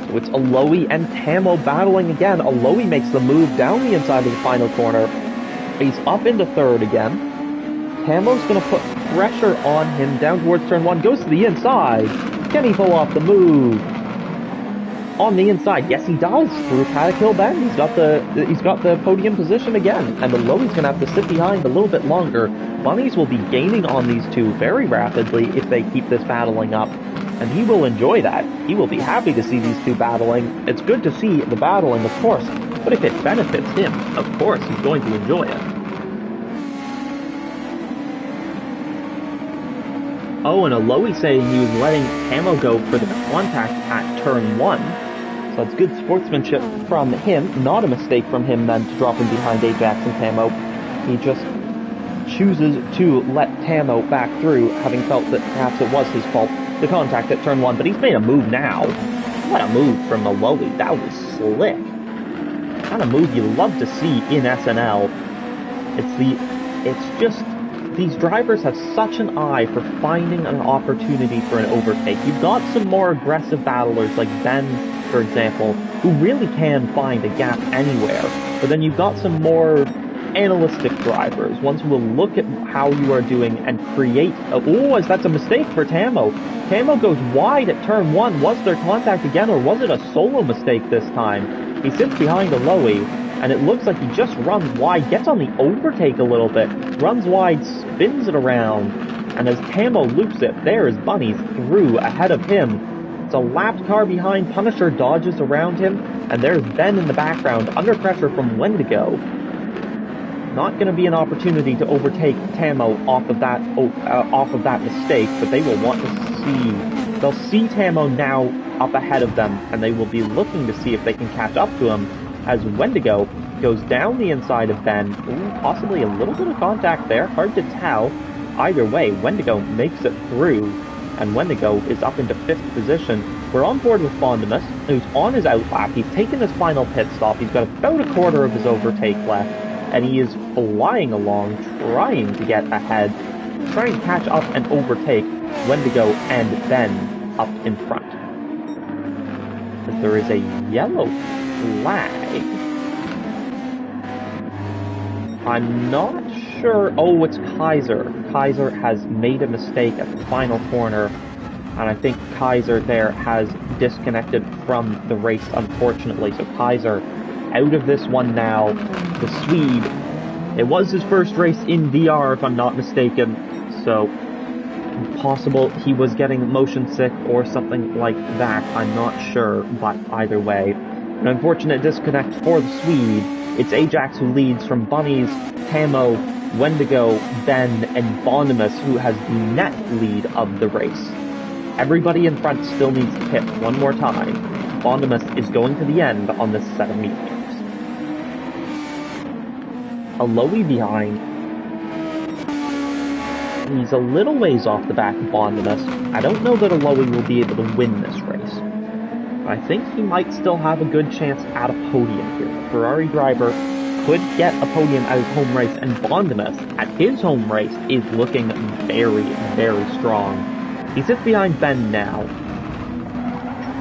So it's Aloe and Tamo battling again. Aloe makes the move down the inside of the final corner. He's up into third again. Tamo's going to put pressure on him down towards turn 1. Goes to the inside. Can he pull off the move? On the inside, yes he does. Through Paddock Hill Bend, he's got the podium position again. And Aloe's going to have to sit behind a little bit longer. Bunnies will be gaining on these two very rapidly if they keep this battling up. And he will enjoy that. He will be happy to see these two battling. It's good to see the battling, of course. But if it benefits him, of course he's going to enjoy it. Oh, and Aloe saying he was letting Tamo go for the contact at turn 1. So it's good sportsmanship from him. Not a mistake from him then to drop him behind Ajax and Tamo. He just chooses to let Tamo back through, having felt that perhaps it was his fault, the contact at turn 1. But he's made a move now. What a move from Aloe. That was slick. Kind of move you love to see in SNL. It's just... These drivers have such an eye for finding an opportunity for an overtake. You've got some more aggressive battlers like Ben, for example, who really can find a gap anywhere. But then you've got some more analytic drivers, ones who will look at how you are doing and create... that's a mistake for Tamo. Tamo goes wide at turn 1. Was there contact again, or was it a solo mistake this time? He sits behind Aloe, and it looks like he just runs wide, gets on the overtake a little bit, runs wide, spins it around, and as Tamo loops it, there is Bunnies through ahead of him. It's a lapped car behind, Punisher dodges around him, and there's Ben in the background, under pressure from Wendigo. Not going to be an opportunity to overtake Tamo off of that mistake, but they will want to see. They'll see Tamo now up ahead of them, and they will be looking to see if they can catch up to him, as Wendigo goes down the inside of Ben. Possibly a little bit of contact there, hard to tell. Either way, Wendigo makes it through, and Wendigo is up into 5th position. We're on board with Bondimus, who's on his out lap. He's taken his final pit stop. He's got about a quarter of his overtake left, and he is flying along, trying to get ahead, trying to catch up and overtake Wendigo and Ben up in front. But there is a yellow flag. I'm not sure. Oh, it's Kaiser. Kaiser has made a mistake at the final corner, and I think Kaiser there has disconnected from the race, unfortunately. So Kaiser out of this one now. The Swede, it was his first race in VR, if I'm not mistaken, so possible he was getting motion sick or something like that. I'm not sure, but either way, an unfortunate disconnect for the Swede. It's Ajax who leads from Bunnies, Camo, Wendigo, Ben, and Bonimus, who has the net lead of the race. Everybody in front still needs to pit one more time. Bonimus is going to the end on this set of meters. Aloe behind. He's a little ways off the back of Bonimus. I don't know that Aloe will be able to win this race. I think he might still have a good chance at a podium here. The Ferrari driver could get a podium at his home race, and Bonimus at his home race is looking very, very strong. He sits behind Ben now,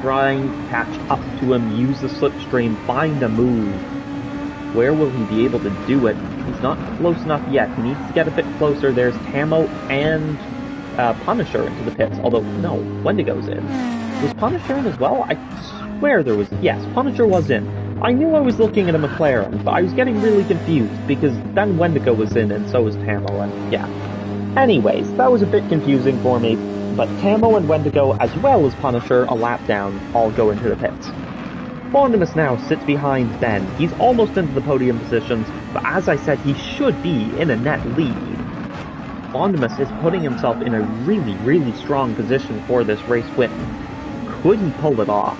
trying to catch up to him, use the slipstream, find a move. Where will he be able to do it? He's not close enough yet. He needs to get a bit closer. There's Camo and Punisher into the pits, although, no, Wendigo's in. Was Punisher in as well? I swear there was. Yes, Punisher was in. I knew I was looking at a McLaren, but I was getting really confused, because then Wendigo was in, and so was Camo, and yeah. Anyways, that was a bit confusing for me, but Camo and Wendigo, as well as Punisher, a lap down, all go into the pits. Bonimus now sits behind Ben. He's almost into the podium positions, but as I said, he should be in a net lead. Bonimus is putting himself in a really, really strong position for this race win. Could he pull it off?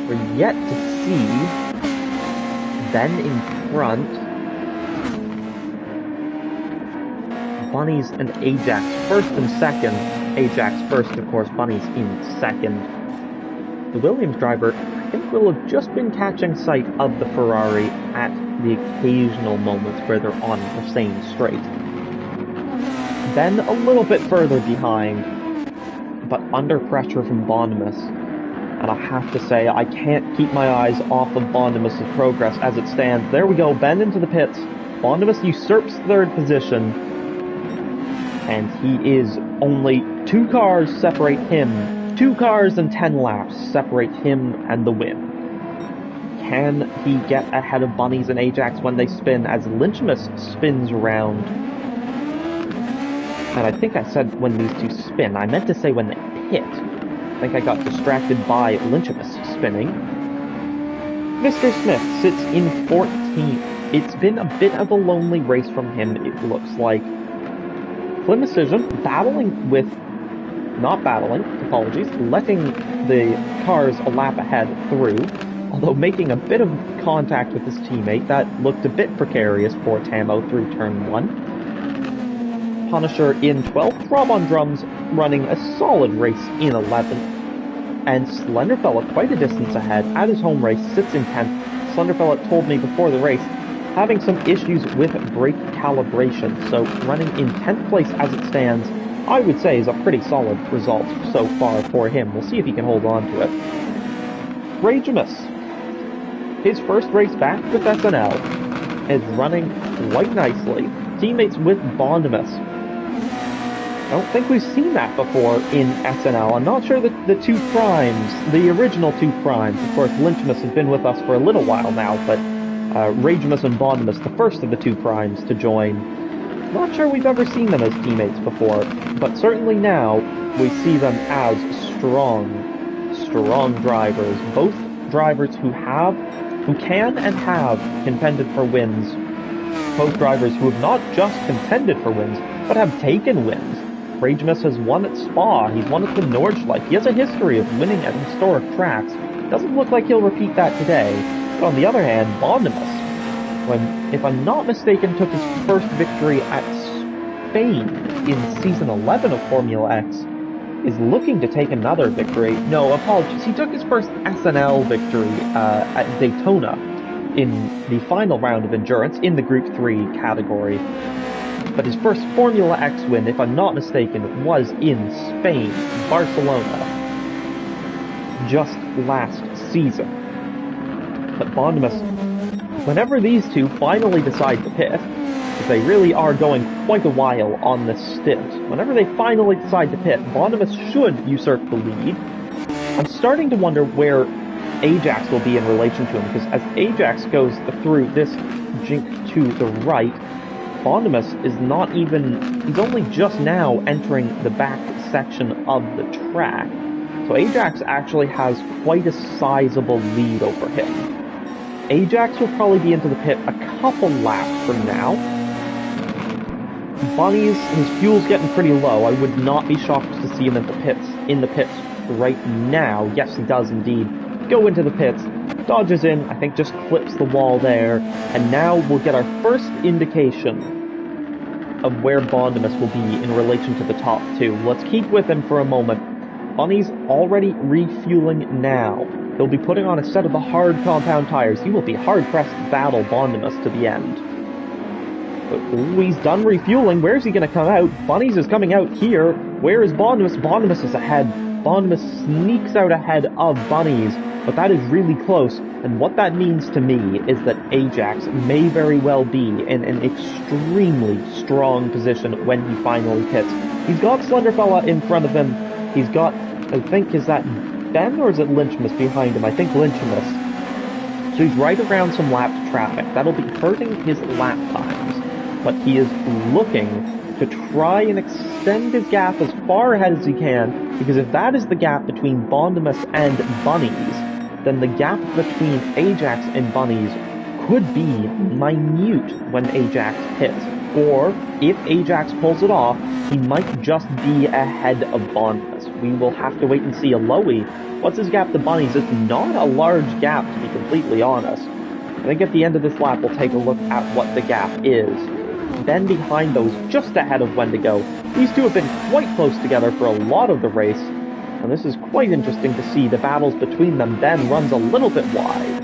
We're yet to see. Ben in front. Bunnies and Ajax first and second. Ajax first, of course, Bunnies in second. The Williams driver, I think, will have just been catching sight of the Ferrari at the occasional moments where they're on the same straight. Ben a little bit further behind, but under pressure from Bonimus. And I have to say, I can't keep my eyes off of Bonimus' progress as it stands. There we go, Ben into the pits. Bonimus usurps third position. And he is only 2 cars separate him. 2 cars and 10 laps separate him and the win. Can he get ahead of Bunnies and Ajax when they spin as Lynchimus spins around? And I think I said when these two spin. I meant to say when they pit. I think I got distracted by Lynchimus spinning. Mr. Smith sits in 14th. It's been a bit of a lonely race from him, it looks like. Plymouth Decision battling with... Not battling, apologies, letting the cars a lap ahead through, although making a bit of contact with his teammate. That looked a bit precarious for Camo through turn 1. Punisher in 12th, Rob on drums running a solid race in 11th, and Slenderfella quite a distance ahead at his home race, sits in 10th. Slenderfella told me before the race, having some issues with brake calibration, so running in 10th place as it stands, I would say is a pretty solid result so far for him. We'll see if he can hold on to it. Ragemus, his first race back with SNL, is running quite nicely. Teammates with Bonimus. I don't think we've seen that before in SNL. I'm not sure that the 2 primes, the original 2 primes, of course Lynchimus has been with us for a little while now, but Ragemus and Bonimus, the first of the 2 primes to join. Not sure we've ever seen them as teammates before, but certainly now we see them as strong drivers. Both drivers who can and have contended for wins. Both drivers who have not just contended for wins, but have taken wins. Ragemus has won at Spa, he's won at the Nordschleife. He has a history of winning at historic tracks. Doesn't look like he'll repeat that today. But on the other hand, Bonimus, when, if I'm not mistaken, took his first victory at Spain in Season 11 of Formula X, is looking to take another victory. No, apologies, he took his first SNL victory at Daytona in the final round of Endurance in the Group 3 category. But his first Formula X win, if I'm not mistaken, was in Spain, Barcelona, just last season. But Bonimus Whenever these two finally decide to pit, because they really are going quite a while on this stint, whenever they finally decide to pit, Bondimus should usurp the lead. I'm starting to wonder where Ajax will be in relation to him, because as Ajax goes through this jink to the right, Bondimus is not even... he's only just now entering the back section of the track. So Ajax actually has quite a sizable lead over him. Ajax will probably be into the pit a couple laps from now. Bunny's, his fuel's getting pretty low. I would not be shocked to see him in the pits right now. Yes, he does indeed go into the pits, dodges in, I think just clips the wall there, and now we'll get our first indication of where Bondimus will be in relation to the top two. Let's keep with him for a moment. Bunny's already refueling now. He'll be putting on a set of the hard compound tires. He will be hard-pressed to battle Bondimus to the end. But he's done refueling. Where's he going to come out? Bunny's is coming out here. Where is Bondimus? Bondimus is ahead. Bondimus sneaks out ahead of Bunny's, but that is really close. And what that means to me is that Ajax may very well be in an extremely strong position when he finally pits. He's got Slenderfella in front of him. He's got, I think, is that Ben or is it Lynchmus behind him? I think Lynchmus. So he's right around some lapped traffic. That'll be hurting his lap times. But he is looking to try and extend his gap as far ahead as he can, because if that is the gap between Bondimus and Bunny's, then the gap between Ajax and Bunny's could be minute when Ajax hits. Or, if Ajax pulls it off, he might just be ahead of Bondimus. We will have to wait and see. Aloe, what's his gap to Bunny's? It's not a large gap, to be completely honest. I think at the end of this lap, we'll take a look at what the gap is. Ben behind those, just ahead of Wendigo. These two have been quite close together for a lot of the race, and this is quite interesting to see the battles between them. Ben runs a little bit wide.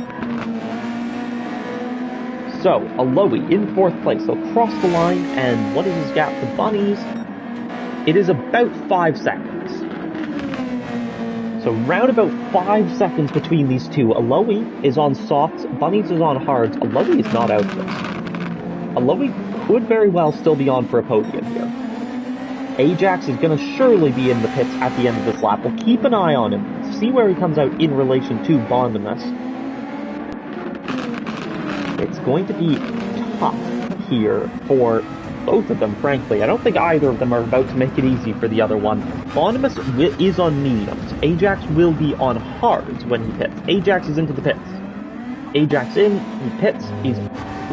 So, Aloe in 4th place. He'll cross the line, and what is his gap to Bunny's? It is about 5 seconds. So, round about 5 seconds between these two. Aloe is on softs, Bunny's is on hards. Aloe is not out of this. Aloe could very well still be on for a podium here. Ajax is going to surely be in the pits at the end of this lap. We'll keep an eye on him, see where he comes out in relation to Bondimus. It's going to be tough here for both of them, frankly. I don't think either of them are about to make it easy for the other one. Bondimus is on mediums. Ajax will be on hards when he pits. Ajax is into the pits. Ajax in, he pits, he's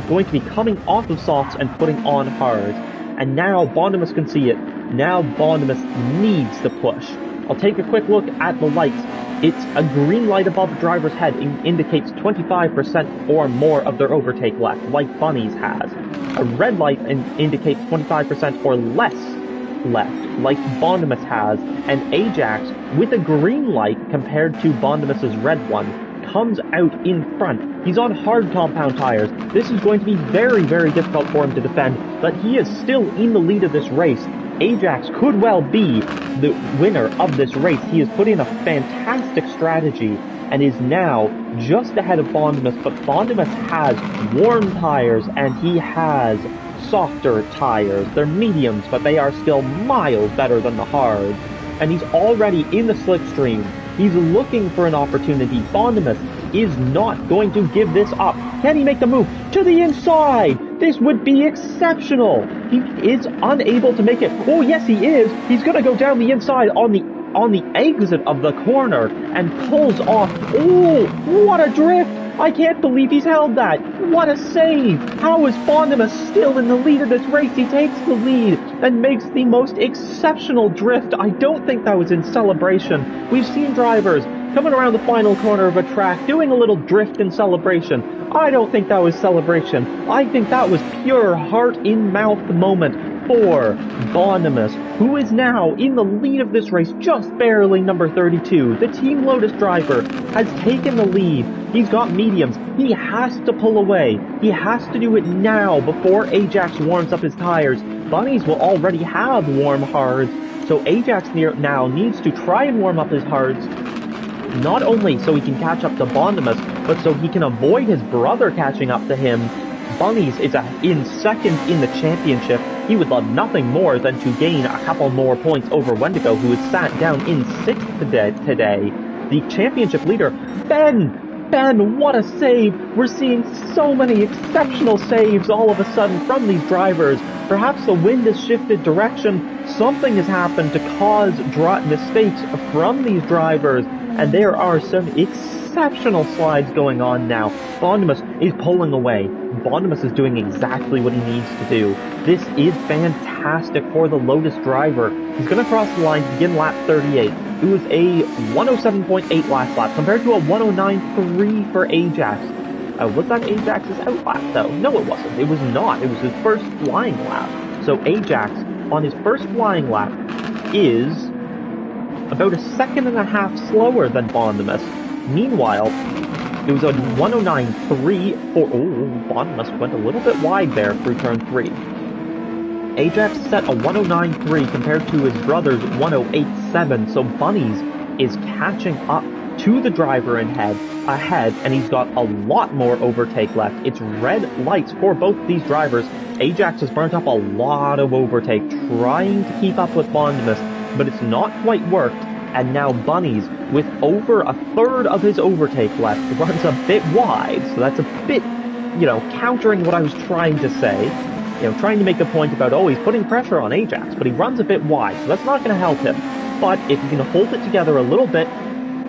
going to be coming off of softs and putting on hards. And now Bondimus can see it. Now Bondimus needs to push. I'll take a quick look at the lights. It's a green light above the driver's head indicates 25% or more of their overtake left, like Bunny's has. A red light indicates 25% or less left, like Bondimus has. And Ajax, with a green light compared to Bondimus's red one, comes out in front. He's on hard compound tires. This is going to be very, very difficult for him to defend, but he is still in the lead of this race. Ajax could well be the winner of this race. He has put in a fantastic strategy and is now just ahead of Bondimus, but Bondimus has warm tires and he has softer tires. They're mediums, but they are still miles better than the hards. And he's already in the slipstream. He's looking for an opportunity. Bondimus is not going to give this up. Can he make the move to the inside? This would be exceptional. He is unable to make it. Oh, yes, he is. He's going to go down the inside on the exit of the corner and pulls off. Oh, what a drift. I can't believe he's held that. What a save. How is Bondimus still in the lead of this race? He takes the lead and makes the most exceptional drift. I don't think that was in celebration. We've seen drivers coming around the final corner of a track doing a little drift in celebration. I don't think that was celebration. I think that was pure heart-in-mouth moment for Bondimus, who is now in the lead of this race, just barely number 32. The Team Lotus driver has taken the lead. He's got mediums. He has to pull away. He has to do it now before Ajax warms up his tires. Bunnies will already have warm hards, so Ajax now needs to try and warm up his hards not only so he can catch up to Bondimus, but so he can avoid his brother catching up to him. Bunnies is in second in the championship. He would love nothing more than to gain a couple more points over Wendigo, who is sat down in 6th today. The championship leader, Ben! Ben, what a save! We're seeing so many exceptional saves all of a sudden from these drivers. Perhaps the wind has shifted direction. Something has happened to cause mistakes from these drivers, and there are some exceptional slides going on now. Bondimus is pulling away. Bondimus is doing exactly what he needs to do. This is fantastic for the Lotus driver. He's going to cross the line to begin lap 38. It was a 107.8 last lap compared to a 109.3 for Ajax. Was that Ajax's out lap though? No, it wasn't. It was not. It was his first flying lap. So Ajax, on his first flying lap, is about a second and a half slower than Bondimus. Meanwhile, it was a 109.3 for... Oh, Bondimus went a little bit wide there through turn 3. Ajax set a 109.3 compared to his brother's 108.7, so Bunnies is catching up to the driver ahead, and he's got a lot more overtake left. It's red lights for both these drivers. Ajax has burnt up a lot of overtake trying to keep up with Bondimus, but it's not quite worked, and now Bunnies, with over a third of his overtake left, runs a bit wide, so that's a bit, countering what I was trying to say. Trying to make the point about, he's putting pressure on Ajax, but he runs a bit wide, so that's not going to help him. But if he can hold it together a little bit,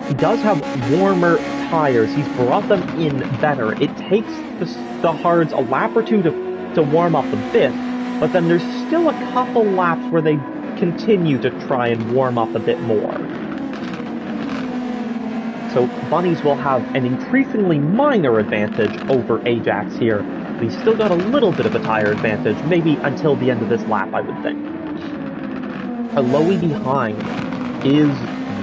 he does have warmer tires. He's brought them in better. It takes the hards a lap or two to warm up a bit, but then there's still a couple laps where they continue to try and warm up a bit more. So Bunnies will have an increasingly minor advantage over Ajax here. But he's still got a little bit of a tire advantage, maybe until the end of this lap, I would think. Aloe behind is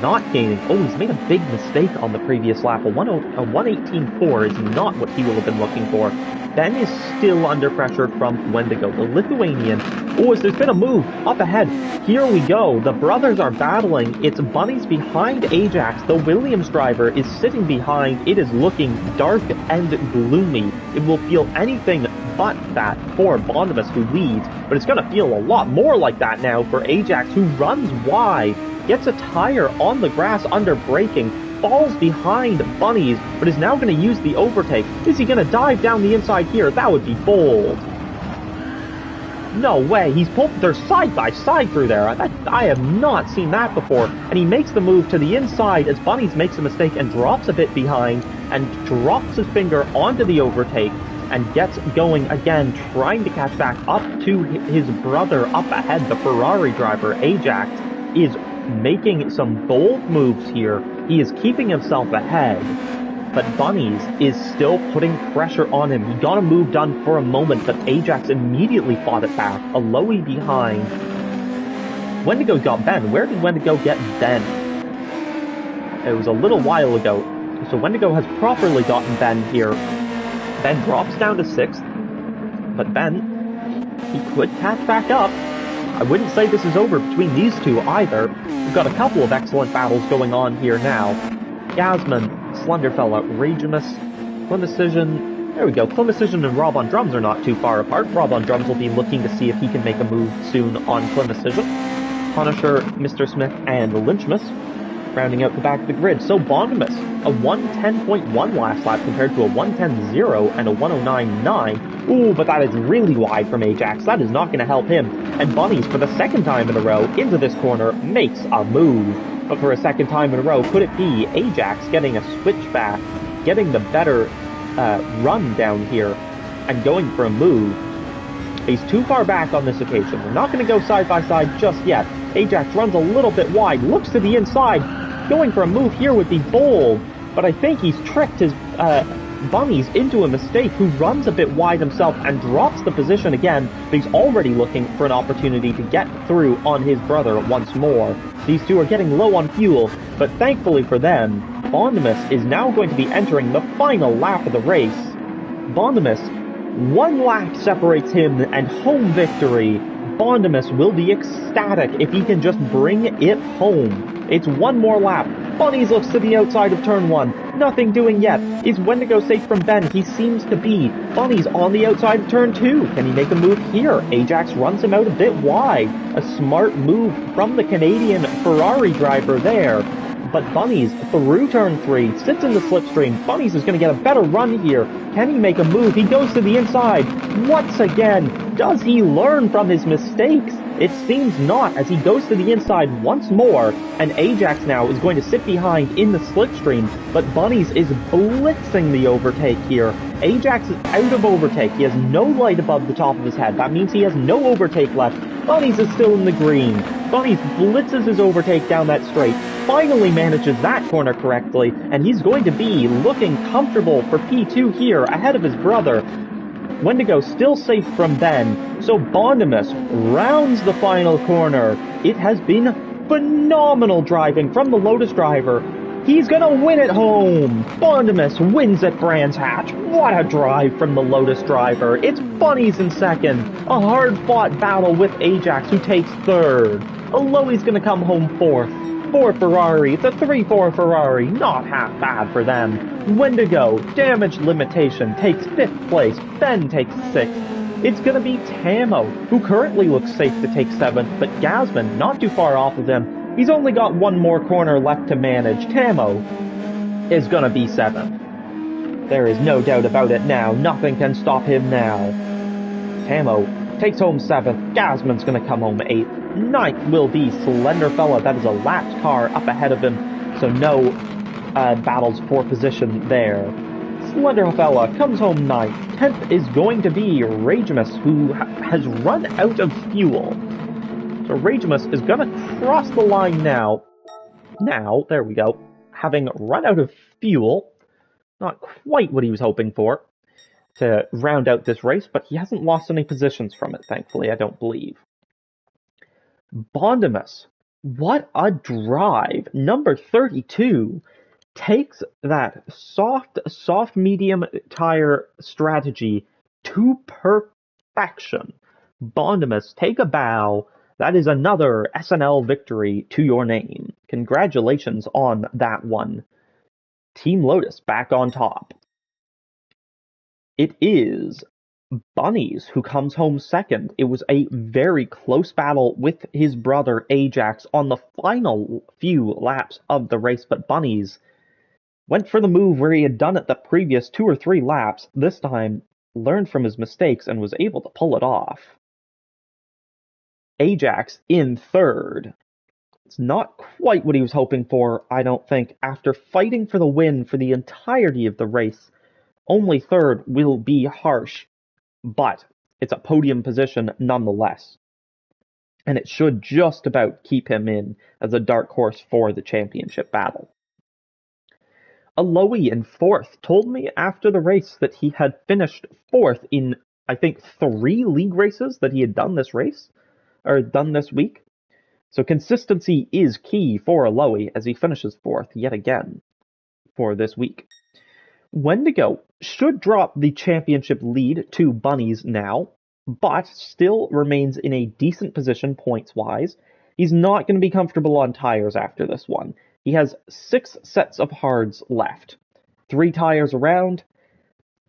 not gaining. Oh, he's made a big mistake on the previous lap. A 118.4 is not what he will have been looking for. Ben is still under pressure from Wendigo, the Lithuanian. Oh, there's been a move up ahead. Here we go. The brothers are battling. It's Bunnies behind Ajax. The Williams driver is sitting behind. It is looking dark and gloomy. It will feel anything but that for Bondimus, who leads, but it's going to feel a lot more like that now for Ajax, who runs wide, gets a tire on the grass under braking, falls behind Bunnies, but is now going to use the overtake. Is he going to dive down the inside here? That would be bold. No way, he's pulled, they're side by side through there. I have not seen that before. And he makes the move to the inside as Bunnies makes a mistake and drops a bit behind and drops his finger onto the overtake and gets going again, trying to catch back up to his brother up ahead. The Ferrari driver, Ajax, is making some bold moves here. He is keeping himself ahead, but Bunnies is still putting pressure on him. He got a move done for a moment, but Ajax immediately fought it back. Aloe behind. Wendigo got Ben. Where did Wendigo get Ben? It was a little while ago. So Wendigo has properly gotten Ben here. Ben drops down to 6th, but Ben, he could catch back up. I wouldn't say this is over between these two either. We've got a couple of excellent battles going on here now. Yasmin, Slenderfella, Ragimus, Clemicision. There we go. Clemicision and Rob on drums are not too far apart. Rob on drums will be looking to see if he can make a move soon on Clemicision. Punisher, Mr. Smith, and Lynchmus rounding out the back of the grid. So Bondimus, a 110.1 last lap compared to a 110.0 and a 109.9. Ooh, but that is really wide from Ajax. That is not going to help him. And Bunnies, for the second time in a row, into this corner, makes a move. But for a second time in a row, could it be Ajax getting a switchback, getting the better run down here, and going for a move? He's too far back on this occasion. We're not going to go side by side just yet. Ajax runs a little bit wide, looks to the inside. Going for a move here would be bold, but I think he's tricked his Bunnies into a mistake, who runs a bit wide himself and drops the position again, but he's already looking for an opportunity to get through on his brother once more. These two are getting low on fuel, but thankfully for them, Bondimus is now going to be entering the final lap of the race. Bondimus, one lap separates him and home victory. Bondimus will be ecstatic if he can just bring it home. It's one more lap. Bunnies looks to the outside of turn 1. Nothing doing yet. Is Wendigo safe from Ben? He seems to be. Bunnies on the outside of turn 2. Can he make a move here? Ajax runs him out a bit wide. A smart move from the Canadian Ferrari driver there. But Bunnies, through turn 3, sits in the slipstream. Bunnies is going to get a better run here. Can he make a move? He goes to the inside. Once again, does he learn from his mistakes? It seems not, as he goes to the inside once more, and Ajax now is going to sit behind in the slipstream, but Bunnies is blitzing the overtake here. Ajax is out of overtake. He has no light above the top of his head. That means he has no overtake left. Bunnies is still in the green. Bunnies blitzes his overtake down that straight, finally manages that corner correctly, and he's going to be looking comfortable for P2 here, ahead of his brother. Wendigo still safe from Ben, so Bondimus rounds the final corner. It has been phenomenal driving from the Lotus driver. He's gonna win at home! Bondimus wins at Brands Hatch. What a drive from the Lotus driver. It's Bunnies in second. A hard-fought battle with Ajax, who takes third. Aloe's gonna come home fourth. For Ferrari, it's a 3-4 Ferrari, not half bad for them. Wendigo, damage limitation, takes 5th place. Ben takes 6th. It's gonna be Tamo, who currently looks safe to take 7th, but Gasman, not too far off of him. He's only got one more corner left to manage. Tamo is gonna be 7th. There is no doubt about it now. Nothing can stop him now. Tamo takes home 7th. Gasman's gonna come home 8th. 9th will be Slenderfella. That is a lapped car up ahead of him, so no battles for position there. Slenderfella comes home 9th. 10th is going to be Ragemus, who has run out of fuel. So Ragemus is going to cross the line now. Now, there we go. Having run out of fuel. Not quite what he was hoping for to round out this race, but he hasn't lost any positions from it, thankfully, I don't believe. Bondimus, what a drive. Number 32 takes that soft medium tire strategy to perfection. Bondimus, take a bow. That is another SNL victory to your name. Congratulations on that one. Team Lotus back on top. It is Bunnies who comes home second. It was a very close battle with his brother Ajax on the final few laps of the race, but Bunnies went for the move where he had done it the previous 2 or 3 laps. This time, learned from his mistakes and was able to pull it off. Ajax in third. It's not quite what he was hoping for, I don't think. After fighting for the win for the entirety of the race, only third will be harsh. But it's a podium position nonetheless. And it should just about keep him in as a dark horse for the championship battle. Aloe in 4th told me after the race that he had finished 4th in, I think, 3 league races that he had done this race, or done this week. So consistency is key for Aloe as he finishes 4th yet again for this week. Wendigo should drop the championship lead to Bunnies now, but still remains in a decent position points-wise. He's not going to be comfortable on tires after this one. He has 6 sets of hards left. 3 tires around.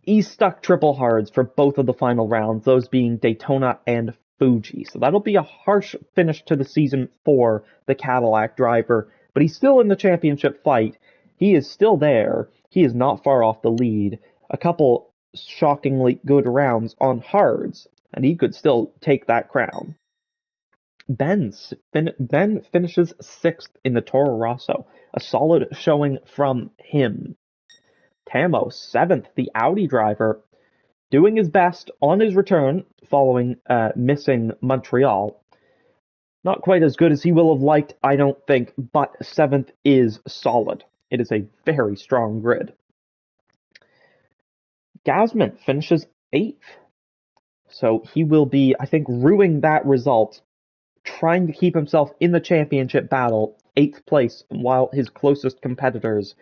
He's stuck triple hards for both of the final rounds, those being Daytona and Fuji. So that'll be a harsh finish to the season for the Cadillac driver, but he's still in the championship fight. He is still there. He is not far off the lead. A couple shockingly good rounds on hards, and he could still take that crown. Ben finishes 6th in the Toro Rosso. A solid showing from him. Tamo, 7th, the Audi driver, doing his best on his return following missing Montreal. Not quite as good as he will have liked, I don't think, but 7th is solid. It is a very strong grid. Gasman finishes 8th. So he will be, I think, ruining that result, trying to keep himself in the championship battle, 8th place, while his closest competitors,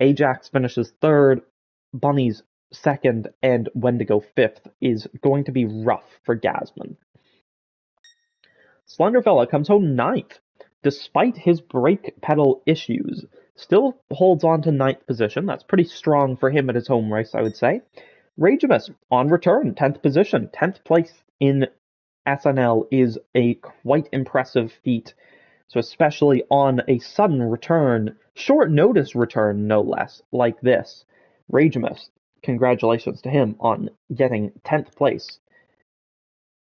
Ajax finishes 3rd, Bunnies 2nd, and Wendigo 5th, is going to be rough for Gasman. Slenderfella comes home 9th. Despite his brake pedal issues, Still holds on to ninth position. That's pretty strong for him at his home race, I would say. Ragemus on return, 10th position. 10th place in SNL is a quite impressive feat. So especially on a sudden return, short notice return, no less, like this. Ragemus, congratulations to him on getting 10th place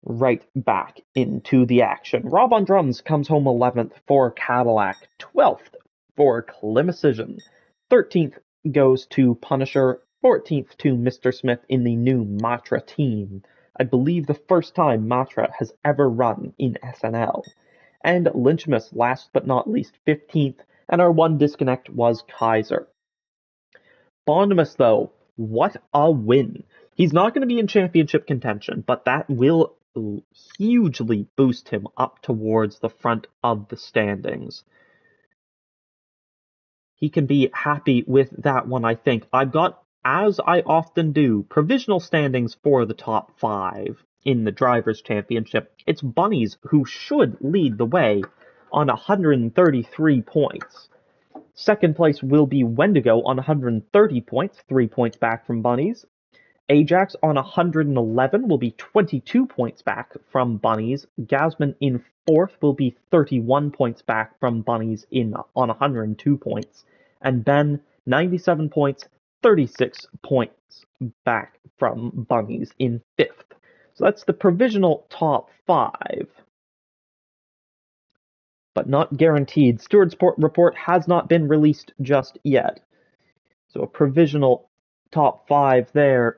right back into the action. Rob on drums comes home 11th for Cadillac, 12th for Climicision, 13th goes to Punisher, 14th to Mr. Smith in the new Matra team. I believe the first time Matra has ever run in SNL. And Lynchmas, last but not least, 15th, and our one disconnect was Kaiser. Bondimus, though, what a win. He's not going to be in championship contention, but that will hugely boost him up towards the front of the standings. He can be happy with that one, I think. I've got, as I often do, provisional standings for the top 5 in the Drivers' Championship. It's Bunnies who should lead the way on 133 points. Second place will be Wendigo on 130 points, 3 points back from Bunnies. Ajax on 111 will be 22 points back from Bunnies. Gasman in 4th will be 31 points back from Bunnies on 102 points. And Ben, 97 points, 36 points back from Bunnies in 5th. So that's the provisional top 5. But not guaranteed. Stewart's report has not been released just yet. So a provisional top 5 there.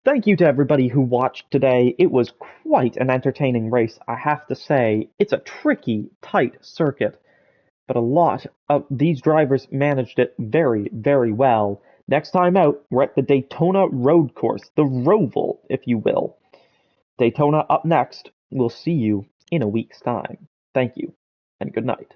Thank you to everybody who watched today. It was quite an entertaining race, I have to say. It's a tricky, tight circuit, but a lot of these drivers managed it very, very well. Next time out, we're at the Daytona Road Course, the Roval, if you will. Daytona up next. We'll see you in a week's time. Thank you, and good night.